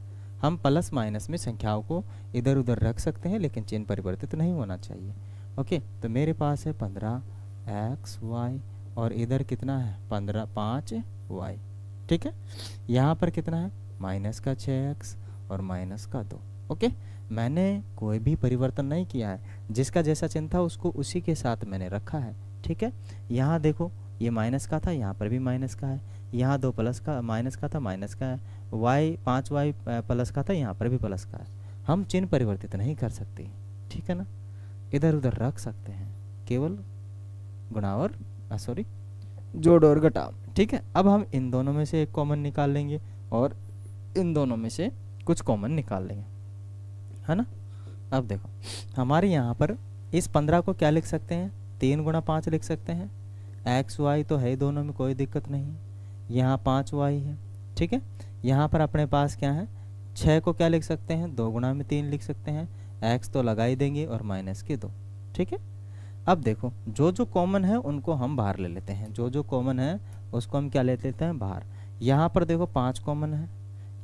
हम प्लस माइनस में संख्याओं को इधर उधर रख सकते हैं, लेकिन चिन्ह परिवर्तित नहीं होना चाहिए। ओके, तो मेरे पास है 15xy और इधर कितना है 5y। ठीक है, यहाँ पर कितना है माइनस का 6x और माइनस का 2। ओके, मैंने कोई भी परिवर्तन नहीं किया है, जिसका जैसा चिन्ह था उसको उसी के साथ मैंने रखा है। ठीक है, यहाँ देखो ये माइनस का था, यहाँ पर भी माइनस का है, यहाँ 2 प्लस का माइनस का था, माइनस का है, y 5y प्लस का था, यहाँ पर भी प्लस का है। हम चिन्ह परिवर्तित नहीं कर सकते। ठीक है ना, इधर उधर रख सकते हैं, केवल गुणा और जोड़ और घटाव। ठीक है, अब हम इन दोनों में से एक कॉमन निकाल लेंगे और इन दोनों में से कुछ कॉमन निकाल लेंगे, है ना। अब देखो हमारे यहाँ पर इस 15 को क्या लिख सकते हैं, 3 गुणा 5 लिख सकते हैं। एक्स वाई तो है दोनों में, कोई दिक्कत नहीं। यहाँ 5 वाई है, ठीक है। यहाँ पर अपने पास क्या है, 6 को क्या लिख सकते हैं, 2 गुणा में 3 लिख सकते हैं। एक्स तो लगा ही देंगे और माइनस के 2, ठीक है। अब देखो जो जो कॉमन है उनको हम बाहर ले लेते हैं, जो जो कॉमन है उसको हम क्या ले लेते हैं, बाहर। यहाँ पर देखो 5 कॉमन है,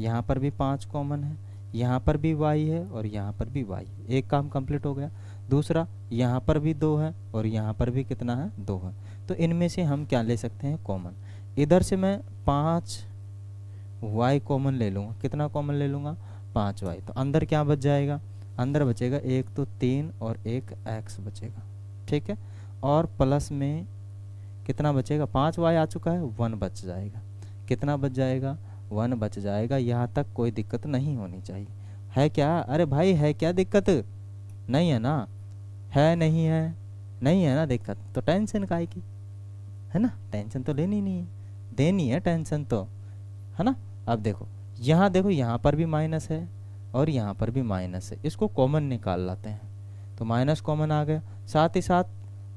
यहाँ पर भी 5 कॉमन है, यहाँ पर भी y है और यहाँ पर भी y है। एक काम कंप्लीट हो गया। दूसरा, यहाँ पर भी 2 है और यहाँ पर भी कितना है, 2 है। तो इनमें से हम क्या ले सकते हैं, कॉमन। इधर से मैं 5y कॉमन ले लूँगा। कितना कॉमन ले लूँगा, 5y। तो अंदर क्या बच जाएगा, अंदर बचेगा एक तो 3 और एक x बचेगा, ठीक है। और प्लस में कितना बचेगा, 5y आ चुका है, 1 बच जाएगा। कितना बच जाएगा, 1 बच जाएगा। यहाँ तक कोई दिक्कत नहीं होनी चाहिए, है क्या, अरे भाई है क्या दिक्कत, नहीं है ना, है नहीं है, नहीं है ना दिक्कत, तो टेंशन काहे की, है ना। टेंशन तो लेनी नहीं है, देनी है टेंशन तो, है ना। अब देखो यहाँ पर भी माइनस है और यहाँ पर भी माइनस है, इसको कॉमन निकाल लाते हैं। तो माइनस कॉमन आ गया, साथ ही साथ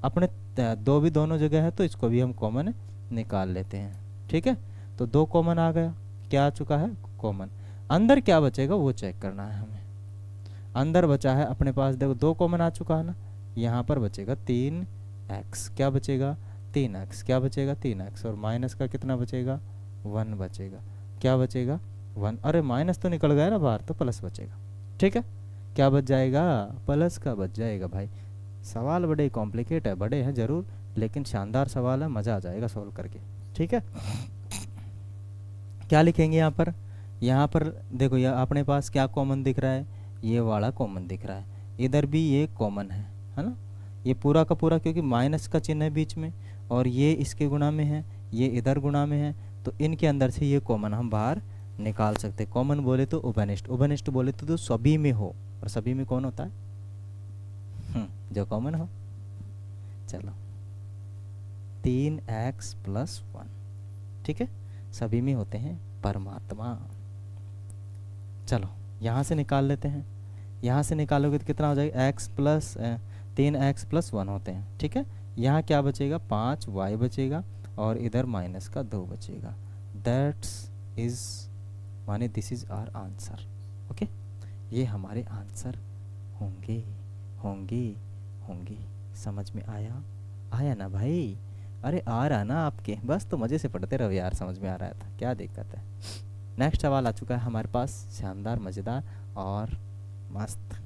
अपने दो भी दोनों जगह है तो इसको भी हम कॉमन निकाल लेते हैं, ठीक है। तो 2 कॉमन आ गया, क्या आ चुका है, कॉमन। अंदर क्या बचेगा वो चेक करना है हमें। अंदर बचा है अपने पास, देखो 2 कॉमन आ चुका है ना, यहाँ पर बचेगा 3x, क्या बचेगा, 3x, क्या बचेगा, 3x। और माइनस का कितना बचेगा, 1 बचेगा, क्या बचेगा, 1। अरे माइनस तो निकल गया ना बाहर, तो प्लस बचेगा, ठीक है। क्या बच जाएगा, प्लस का बच जाएगा। भाई सवाल बड़े कॉम्प्लिकेट है, बड़े हैं ज़रूर, लेकिन शानदार सवाल है, मज़ा आ जाएगा सॉल्व करके, ठीक है। क्या लिखेंगे यहाँ पर देखो, यह अपने पास क्या कॉमन दिख रहा है, ये वाला कॉमन दिख रहा है। इधर भी ये कॉमन है ना, ये पूरा का पूरा, क्योंकि माइनस का चिन्ह है बीच में और ये इसके गुणा में है, ये इधर गुणा में है, तो इनके अंदर से ये कॉमन हम बाहर निकाल सकते हैं। कॉमन बोले तो उभयनिष्ठ, उभयनिष्ठ बोले तो सभी में हो, और सभी में कौन होता है, जो कॉमन हो। चलो 3x + 1, ठीक है, सभी में होते हैं परमात्मा। चलो यहाँ से निकाल लेते हैं, यहाँ से निकालोगे तो कितना हो जाएगा, 3x + 1 होते हैं, ठीक है। यहाँ क्या बचेगा, 5y बचेगा और इधर माइनस का 2 बचेगा। दैट्स इज माने this is our answer, okay. ये हमारे आंसर होंगे होंगे होंगे। समझ में आया ना भाई, अरे आ रहा ना आपके, बस तो मज़े से पढ़ते रहो यार, समझ में आ रहा था, क्या दिक्कत है। नेक्स्ट सवाल आ चुका है हमारे पास, शानदार, मज़ेदार और मस्त।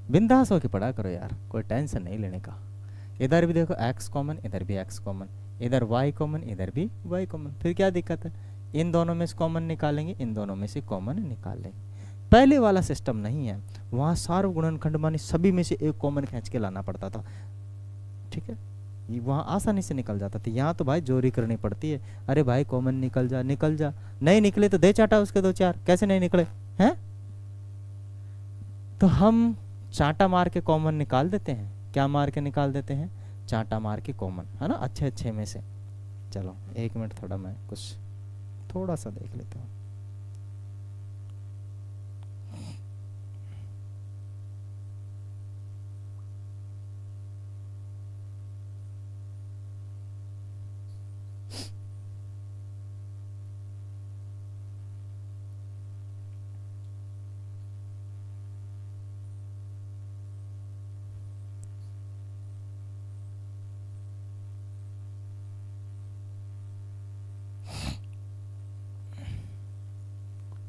बिंदास होके पढ़ा करो यार, कोई टेंशन नहीं लेने का। इधर भी देखो x कॉमन, इधर भी x कॉमन, इधर y कॉमन, इधर भी y कॉमन, फिर क्या दिक्कत है। इन दोनों में से कॉमन निकालेंगे, इन दोनों में से कॉमन निकाल लेंगे। पहले वाला सिस्टम नहीं है, वहाँ सार्वगुणनखंड माने सभी में से एक कॉमन खींच के लाना पड़ता था, ठीक है। वहाँ आसानी से निकल जाता था, यहाँ तो भाई जोरी करनी पड़ती है। अरे भाई कॉमन निकल जा, निकल जा, नहीं निकले तो दे चाटा उसके 2-4, कैसे नहीं निकले हैं। तो हम चाटा मार के कॉमन निकाल देते हैं, क्या मार के निकाल देते हैं, चाटा मार के कॉमन, है ना, अच्छे अच्छे में से। चलो 1 मिनट, थोड़ा मैं कुछ थोड़ा सा देख लेता हूँ।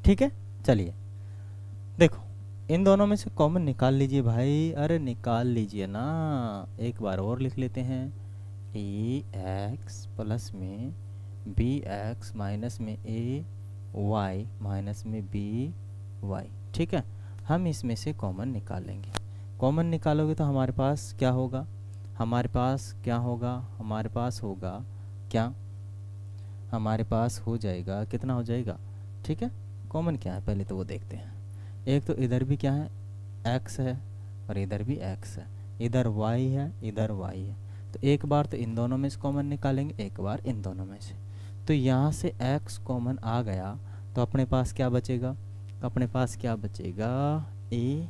ठीक है, चलिए देखो, इन दोनों में से कॉमन निकाल लीजिए भाई, अरे निकाल लीजिए ना। एक बार और लिख लेते हैं, ax प्लस में bx माइनस में ay माइनस में by, ठीक है। हम इसमें से कॉमन निकाल लेंगे। कॉमन निकालोगे तो हमारे पास क्या होगा, हमारे पास क्या होगा, हमारे पास होगा क्या, हमारे पास हो जाएगा, कितना हो जाएगा, ठीक है। कॉमन क्या है पहले तो वो देखते हैं। एक तो इधर भी क्या है, x है और इधर भी x है, इधर y है, इधर y है। तो एक बार तो इन दोनों में से कॉमन निकालेंगे, एक बार इन दोनों में से। तो यहाँ से x कॉमन आ गया तो अपने पास क्या बचेगा, अपने पास क्या बचेगा, a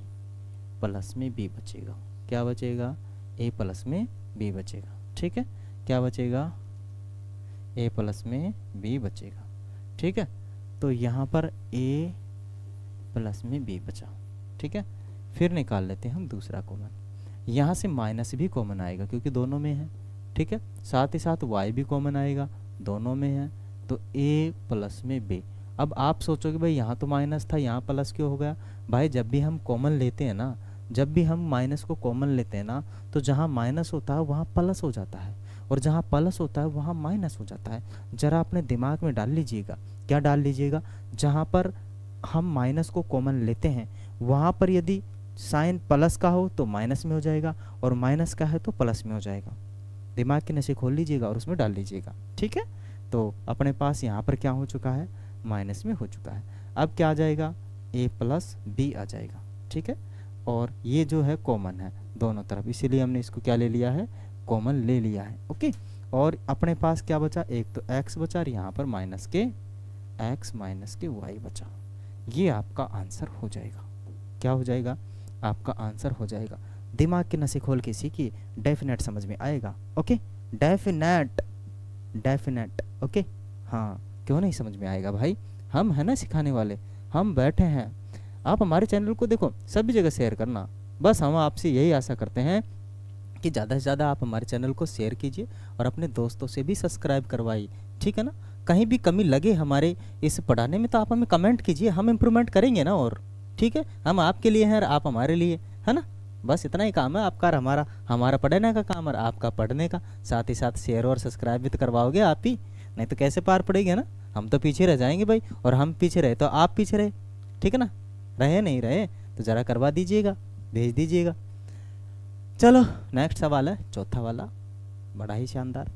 प्लस में b बचेगा। क्या बचेगा, a प्लस में b बचेगा। ठीक है, क्या बचेगा, a प्लस में b बचेगा। ठीक है, तो यहाँ पर a प्लस में b बचा। ठीक है, फिर निकाल लेते हैं हम दूसरा कॉमन। यहाँ से माइनस भी कॉमन आएगा क्योंकि दोनों में है। ठीक है, साथ ही साथ y भी कॉमन आएगा, दोनों में है। तो a प्लस में b। अब आप सोचोगे भाई यहाँ तो माइनस था, यहाँ प्लस क्यों हो गया। भाई जब भी हम कॉमन लेते हैं ना, जब भी हम माइनस को कॉमन लेते हैं ना, तो जहाँ माइनस होता है वहाँ प्लस हो जाता है, और जहाँ प्लस होता है वहाँ माइनस हो जाता है। ज़रा अपने दिमाग में डाल लीजिएगा। क्या डाल लीजिएगा, जहाँ पर हम माइनस को कॉमन लेते हैं वहाँ पर यदि साइन प्लस का हो तो माइनस में हो जाएगा, और माइनस का है तो प्लस में हो जाएगा। दिमाग के नशे खोल लीजिएगा और उसमें डाल लीजिएगा। ठीक है, तो अपने पास यहाँ पर क्या हो चुका है, माइनस में हो चुका है। अब क्या आ जाएगा, a प्लस बी आ जाएगा। ठीक है, और ये जो है कॉमन है दोनों तरफ, इसीलिए हमने इसको क्या ले लिया है, कॉमन ले लिया है। ओके, और अपने पास क्या बचा, एक तो x बचा और यहाँ पर माइनस के x माइनस के y बचा। ये आपका आंसर हो जाएगा। क्या हो जाएगा, आपका आंसर हो जाएगा। दिमाग के नसें खोल के सीखिए, डेफिनेट समझ में आएगा। Okay, definite, definite. ओके, हाँ, क्यों नहीं समझ में आएगा भाई, हम है ना सिखाने वाले, हम बैठे हैं। आप हमारे चैनल को देखो सभी जगह शेयर करना, बस हम आपसे यही आशा करते हैं कि ज़्यादा से ज़्यादा आप हमारे चैनल को शेयर कीजिए और अपने दोस्तों से भी सब्सक्राइब करवाइए। ठीक है ना, कहीं भी कमी लगे हमारे इस पढ़ाने में तो आप हमें कमेंट कीजिए, हम इम्प्रूवमेंट करेंगे ना। और ठीक है, हम आपके लिए हैं और आप हमारे लिए, है ना। बस इतना ही काम है आपका और हमारा, हमारा पढ़ने का काम और आपका पढ़ने का। साथ ही साथ शेयर और सब्सक्राइब भी तो करवाओगे आप ही, नहीं तो कैसे पार पड़ेगी, है ना। हम तो पीछे रह जाएंगे भाई, और हम पीछे रहे तो आप पीछे रहे। ठीक है ना, रहे नहीं रहे तो ज़रा करवा दीजिएगा, भेज दीजिएगा। चलो नेक्स्ट सवाल है, चौथा वाला, बड़ा ही शानदार।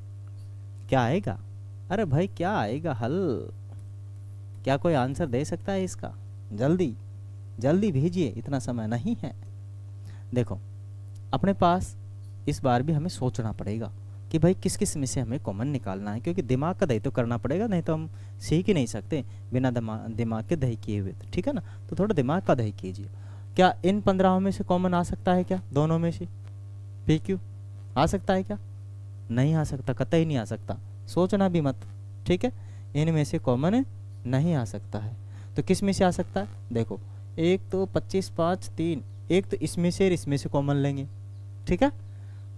क्या आएगा, अरे भाई क्या आएगा हल, क्या कोई आंसर दे सकता है इसका, जल्दी जल्दी भेजिए, इतना समय नहीं है। देखो अपने पास इस बार भी हमें सोचना पड़ेगा कि भाई किस किस में से हमें कॉमन निकालना है, क्योंकि दिमाग का दही तो करना पड़ेगा, नहीं तो हम सीख ही नहीं सकते बिना दिमाग के दही किए हुए। ठीक है ना, तो थोड़ा दिमाग का दही कीजिए। क्या इन 15 में से कॉमन आ सकता है क्या, दोनों में से पी क्यू आ सकता है क्या, नहीं आ सकता, कतई नहीं आ सकता, सोचना भी मत। ठीक है, इनमें से कॉमन नहीं आ सकता है, तो किस में से आ सकता है। देखो एक तो 25 5 3, एक तो इसमें से कॉमन लेंगे। ठीक है,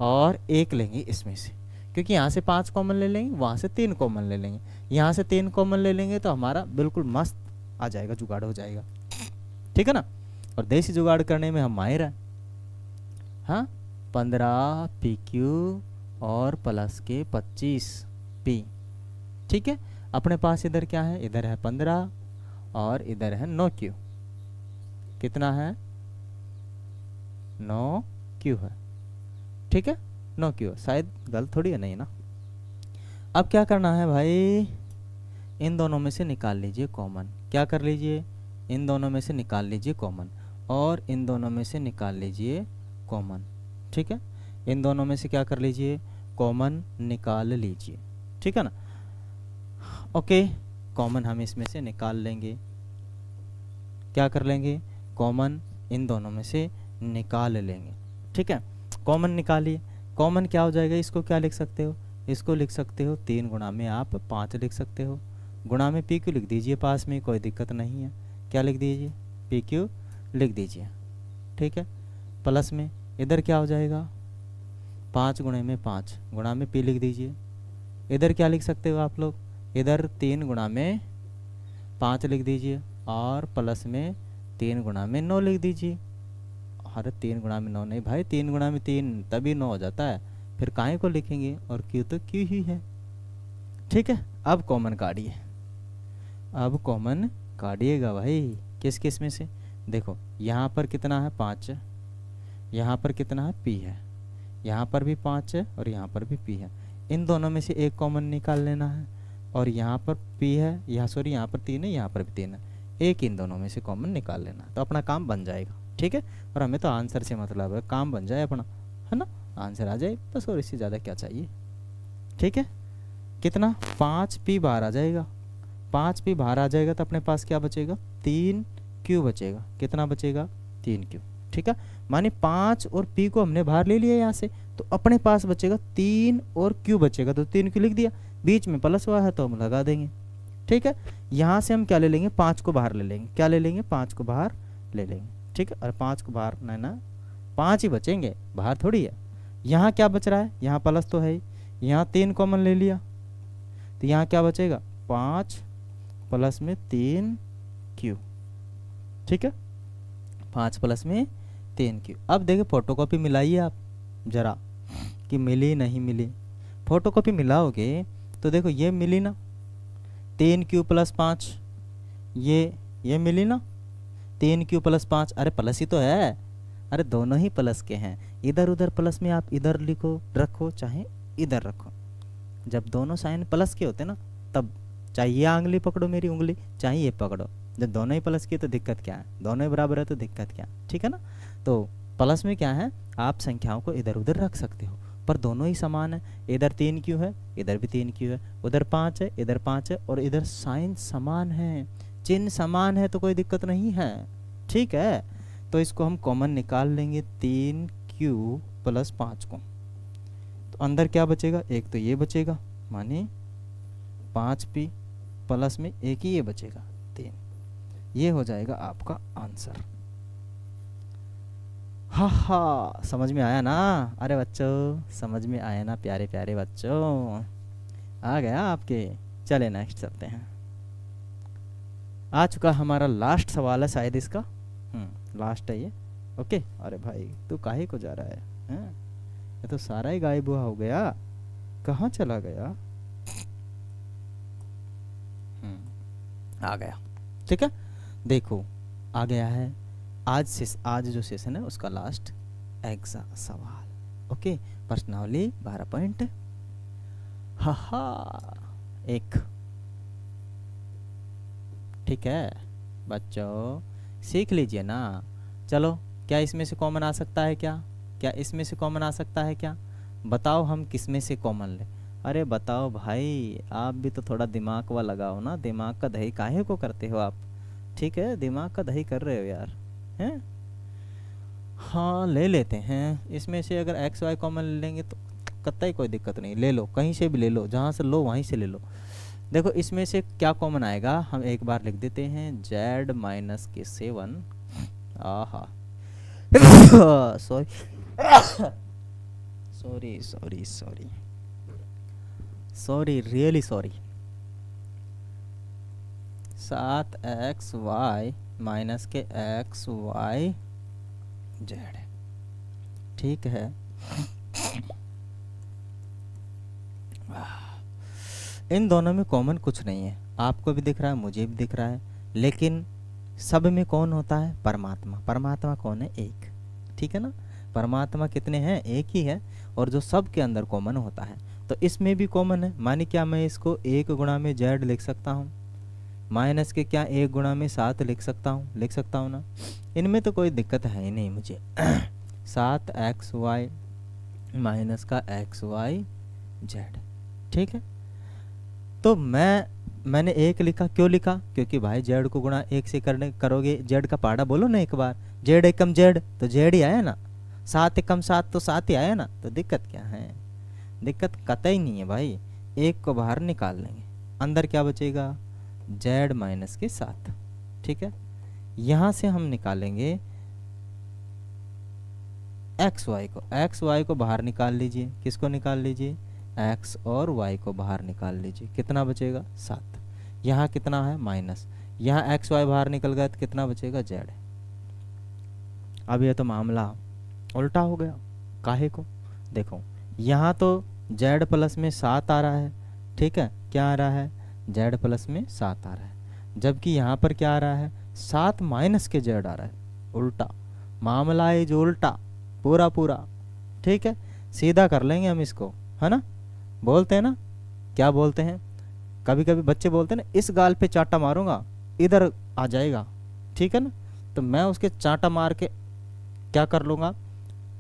और एक लेंगे इसमें से, क्योंकि यहाँ से 5 कॉमन ले लेंगे, वहाँ से 3 कॉमन ले लेंगे, यहाँ से 3 कॉमन ले लेंगे, तो हमारा बिल्कुल मस्त आ जाएगा, जुगाड़ हो जाएगा। ठीक है ना, और देसी जुगाड़ करने में हम माहिर हैं। हाँ, 15 पी क्यू और प्लस के 25 पी। ठीक है, अपने पास इधर क्या है, इधर है 15 और इधर है 9 क्यू। कितना है, 9 क्यू है। ठीक है, 9 क्यू, शायद गलत थोड़ी है, नहीं ना। अब क्या करना है भाई, इन दोनों में से निकाल लीजिए कॉमन। क्या कर लीजिए, इन दोनों में से निकाल लीजिए कॉमन, और इन दोनों में से निकाल लीजिए कॉमन। ठीक है, इन दोनों में से क्या कर लीजिए, कॉमन निकाल लीजिए। ठीक है ना, ओके, कॉमन हम इसमें से निकाल लेंगे। क्या कर लेंगे, कॉमन इन दोनों में से निकाल लेंगे। ठीक है, कॉमन निकालिए, कॉमन क्या हो जाएगा, इसको क्या लिख सकते हो, इसको लिख सकते हो 3 गुणा में आप 5 लिख सकते हो, गुणा में पी क्यू लिख दीजिए पास में, कोई दिक्कत नहीं है। क्या लिख दीजिए, पी क्यू लिख दीजिए। ठीक है, प्लस में इधर क्या हो जाएगा, 5 गुणे में 5, गुणा में पी लिख दीजिए। इधर क्या लिख सकते हो आप लोग, इधर 3 गुणा में 5 लिख दीजिए, और प्लस में 3 गुणा में 9 लिख दीजिए। अरे 3 गुणा में 9 नहीं भाई, 3 गुणा में 3 तभी 9 हो जाता है, फिर काहे को लिखेंगे, और क्यू तो क्यू ही है। ठीक है, अब कॉमन काटिए, अब कॉमन काटिएगा भाई, किस किस में से। देखो यहाँ पर कितना है 5, यहाँ पर कितना है पी है, यहाँ पर भी 5 है और यहाँ पर भी पी है। इन दोनों में से एक कॉमन निकाल लेना है, और यहाँ पर पी है, यहाँ सॉरी यहाँ पर 3 है, यहाँ पर भी 3 है, एक इन दोनों में से कॉमन निकाल लेना, तो अपना काम बन जाएगा। ठीक है। और हमें तो आंसर से मतलब है, काम बन जाए अपना, है ना, आंसर आ जाए बस, और इससे ज़्यादा क्या चाहिए। ठीक है, कितना 5p बाहर आ जाएगा, 5p बाहर आ जाएगा तो अपने पास क्या बचेगा, 3q बचेगा। कितना बचेगा, 3q। ठीक है, माने 5 और p को हमने बाहर ले लिया यहाँ से, तो अपने पास बचेगा 3 और q बचेगा, तो 3q लिख दिया, बीच में प्लस हुआ है तो हम लगा देंगे। ठीक है, यहाँ से हम क्या ले लेंगे, 5 को बाहर ले लेंगे, क्या ले लेंगे, 5 को बाहर ले लेंगे। ठीक है, और 5 को बाहर नहीं ना, 5 ही बचेंगे, बाहर थोड़ी है। यहाँ क्या बच रहा है, यहाँ प्लस तो है ही, यहाँ 3 कॉमन ले लिया, तो यहाँ क्या बचेगा, 5 प्लस में 3q। ठीक है, 5 प्लस में 3q। अब देखिए फोटोकॉपी मिलाइए आप जरा कि मिली नहीं मिली। फोटोकॉपी मिलाओगे तो देखो ये मिली ना, 3q प्लस 5, ये मिली ना, 3q प्लस 5, अरे प्लस ही तो है, अरे दोनों ही प्लस के हैं। इधर उधर प्लस में आप इधर लिखो रखो चाहे इधर रखो, जब दोनों साइन प्लस के होते ना तब चाहे ये आंगली पकड़ो मेरी उंगली चाहे ये पकड़ो, जब दोनों ही प्लस की तो दिक्कत क्या है, दोनों ही बराबर है तो दिक्कत क्या। ठीक है ना, तो प्लस में क्या है, आप संख्याओं को इधर उधर रख सकते हो पर दोनों ही समान है। इधर 3q है, इधर भी 3q है, उधर 5 है, इधर 5 है, और इधर साइन समान है, चिन्ह समान है, तो कोई दिक्कत नहीं है। ठीक है, तो इसको हम कॉमन निकाल लेंगे, 3q प्लस 5 को, तो अंदर क्या बचेगा, एक तो ये बचेगा, माने 5p प्लस में एक ही ये बचेगा 3, ये हो जाएगा आपका आंसर। हा हा, समझ में आया ना, अरे बच्चों समझ में आया ना, प्यारे प्यारे बच्चों, आ गया आपके। चले नेक्स्ट चलते हैं, आ चुका हमारा लास्ट सवाल है शायद इसका, लास्ट है ये। ओके, अरे भाई तू काहे को जा रहा है, हैं? ये तो सारा ही गायब हुआ हो गया, कहाँ चला गया। आ गया, ठीक है, देखो आ गया है। आज जो सेशन है उसका लास्ट एग्जाम सवाल। ओके, प्रश्नावली 12 पॉइंट, हा एक। ठीक है बच्चों, सीख लीजिए ना। चलो, क्या इसमें से कॉमन आ सकता है, क्या इसमें से कॉमन आ सकता है, क्या बताओ, हम किस में से कॉमन लें। अरे बताओ भाई, आप भी तो थोड़ा दिमाग वा लगाओ ना, दिमाग का दही काहे को करते हो आप। ठीक है, दिमाग का दही कर रहे हो यार, हैं। हाँ ले लेते हैं, इसमें से अगर एक्स वाई कॉमन ले लेंगे तो कतई कोई दिक्कत नहीं, ले लो कहीं से भी ले लो, जहाँ से लो वहीं से ले लो। देखो इसमें से क्या कॉमन आएगा, हम एक बार लिख देते हैं, z माइनस के 7, आहा sorry sorry sorry sorry sorry really sorry, 7xy minus के xy z, ठीक है। इन दोनों में कॉमन कुछ नहीं है, आपको भी दिख रहा है मुझे भी दिख रहा है, लेकिन सब में कौन होता है, परमात्मा। परमात्मा कौन है, एक। ठीक है ना, परमात्मा कितने हैं, एक ही है, और जो सब के अंदर कॉमन होता है, तो इसमें भी कॉमन है। माने क्या, मैं इसको 1 गुणा में z लिख सकता हूँ, माइनस के क्या 1 गुणा में 7 लिख सकता हूँ ना, इनमें तो कोई दिक्कत है ही नहीं मुझे। 7xy माइनस का xy z, ठीक है। तो मैंने 1 लिखा, क्यों लिखा, क्योंकि भाई z को गुणा 1 से करोगे, z का पहाड़ा बोलो ना एक बार, z एकम z तो z ही आया ना, 7 एकम 7 तो 7 ही आया ना, तो दिक्कत क्या है, दिक्कत कतई नहीं है भाई। 1 को बाहर निकाल लेंगे, अंदर क्या बचेगा, z माइनस के 7, ठीक है। यहाँ से हम निकालेंगे xy को बाहर निकाल लीजिए, किसको निकाल लीजिए, x और y को बाहर निकाल लीजिए, कितना बचेगा 7। यहाँ कितना है माइनस, यहाँ xy बाहर निकल गया तो कितना बचेगा z। अब ये तो मामला उल्टा हो गया, काहे को, देखो यहाँ तो z प्लस में 7 आ रहा है, ठीक है, क्या आ रहा है, z प्लस में 7 आ रहा है, जबकि यहाँ पर क्या आ रहा है, 7 माइनस के z आ रहा है, उल्टा मामला है जो उल्टा पूरा, ठीक है। सीधा कर लेंगे हम इसको, है ना, बोलते हैं ना, क्या बोलते हैं, कभी कभी बच्चे बोलते हैं ना, इस गाल पे चाटा मारूंगा इधर आ जाएगा, ठीक है ना, तो मैं उसके चाटा मार के क्या कर लूँगा,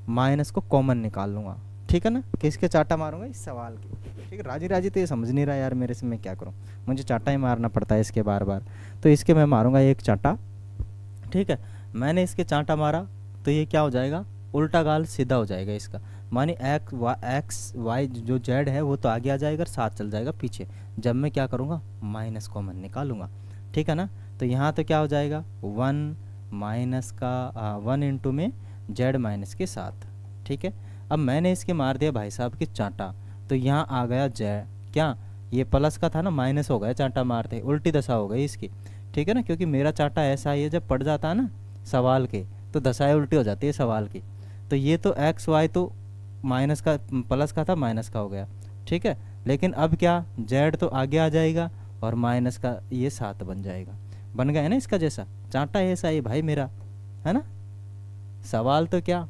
माइनस को कॉमन निकाल लूँगा, ठीक है ना। किसके चाटा मारूंगा, इस सवाल की, ठीक है। राजी राजी तो ये समझ नहीं रहा यार मेरे से, मैं क्या करूँ, मुझे चाटा ही मारना पड़ता है इसके बार बार। तो इसके मैं मारूंगा एक चाटा, ठीक है। मैंने इसके चांटा मारा तो ये क्या हो जाएगा, उल्टा गाल सीधा हो जाएगा इसका। माने एक्स वाई जो जेड है वो तो आगे आ जाएगा, साथ चल जाएगा पीछे, जब मैं क्या करूँगा, माइनस कॉमन निकालूंगा, ठीक है ना। तो यहाँ तो क्या हो जाएगा, 1 माइनस का 1 इंटू में जेड माइनस के साथ, ठीक है। अब मैंने इसके मार दिया भाई साहब की चांटा, तो यहाँ आ गया जेड, क्या ये प्लस का था ना, माइनस हो गया चांटा मारते, उल्टी दशा हो गई इसकी, ठीक है ना। क्योंकि मेरा चांटा ऐसा ही है, जब पड़ जाता है ना सवाल के तो दशाएं उल्टी हो जाती है सवाल की। तो ये तो एक्स वाई तो माइनस का प्लस का था, माइनस का हो गया, ठीक है। लेकिन अब क्या, जेड तो आगे आ जाएगा और माइनस का ये 7 बन जाएगा, बन गया है ना इसका जैसा चांटा ऐसा ही भाई मेरा, है ना। सवाल तो क्या,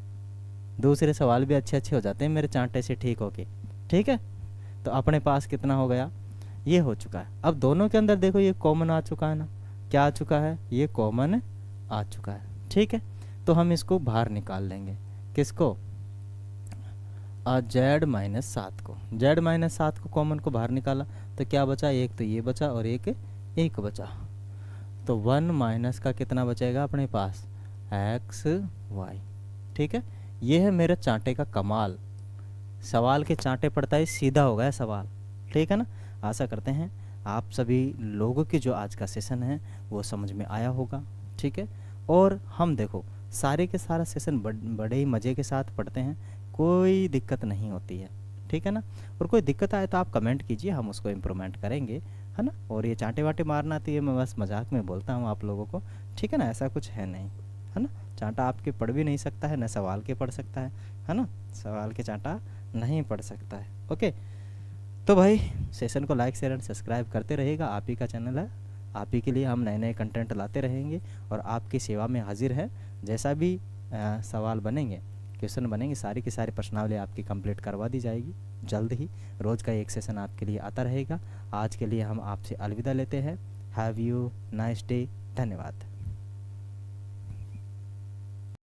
दूसरे सवाल भी अच्छे अच्छे हो जाते हैं मेरे चांटे से ठीक होके, ठीक है। तो अपने पास कितना हो गया, ये हो चुका है। अब दोनों के अंदर देखो ये कॉमन आ चुका है ना, क्या आ चुका है, ये कॉमन आ चुका है, ठीक है। तो हम इसको बाहर निकाल लेंगे, किसको, जेड माइनस 7 को, जेड माइनस 7 को कॉमन को बाहर निकाला तो क्या बचा, एक तो ये बचा और एक बचा। तो 1 माइनस का कितना बचेगा अपने पास, एक्स वाई, ठीक है। ये है मेरे चांटे का कमाल, सवाल के चांटे पड़ता है सीधा हो गया सवाल, ठीक है ना। आशा करते हैं आप सभी लोगों की जो आज का सेशन है वो समझ में आया होगा, ठीक है। और हम देखो सारे के सारा सेशन बड़े ही मज़े के साथ पढ़ते हैं, कोई दिक्कत नहीं होती है, ठीक है ना। और कोई दिक्कत आए तो आप कमेंट कीजिए, हम उसको इम्प्रूवमेंट करेंगे, है ना। और ये चांटे वाटे मारना तो ये मैं बस मजाक में बोलता हूँ आप लोगों को, ठीक है ना, ऐसा कुछ है नहीं, है ना। चांटा आपके पढ़ भी नहीं सकता है ना, सवाल के पढ़ सकता है ना, सवाल के चांटा नहीं पढ़ सकता है, ओके। तो भाई सेशन को लाइक शेयर एंड सब्सक्राइब करते रहिएगा, आप ही का चैनल है, आप ही के लिए हम नए नए कंटेंट लाते रहेंगे और आपकी सेवा में हाजिर है। जैसा भी सवाल बनेंगे, क्वेश्चन बनेंगे, सारी की सारी प्रश्नावली आपकी कंप्लीट करवा दी जाएगी जल्द ही। रोज़ का एक सेशन आपके लिए आता रहेगा। आज के लिए हम आपसे अलविदा लेते हैं। हैव यू नाइस डे, धन्यवाद।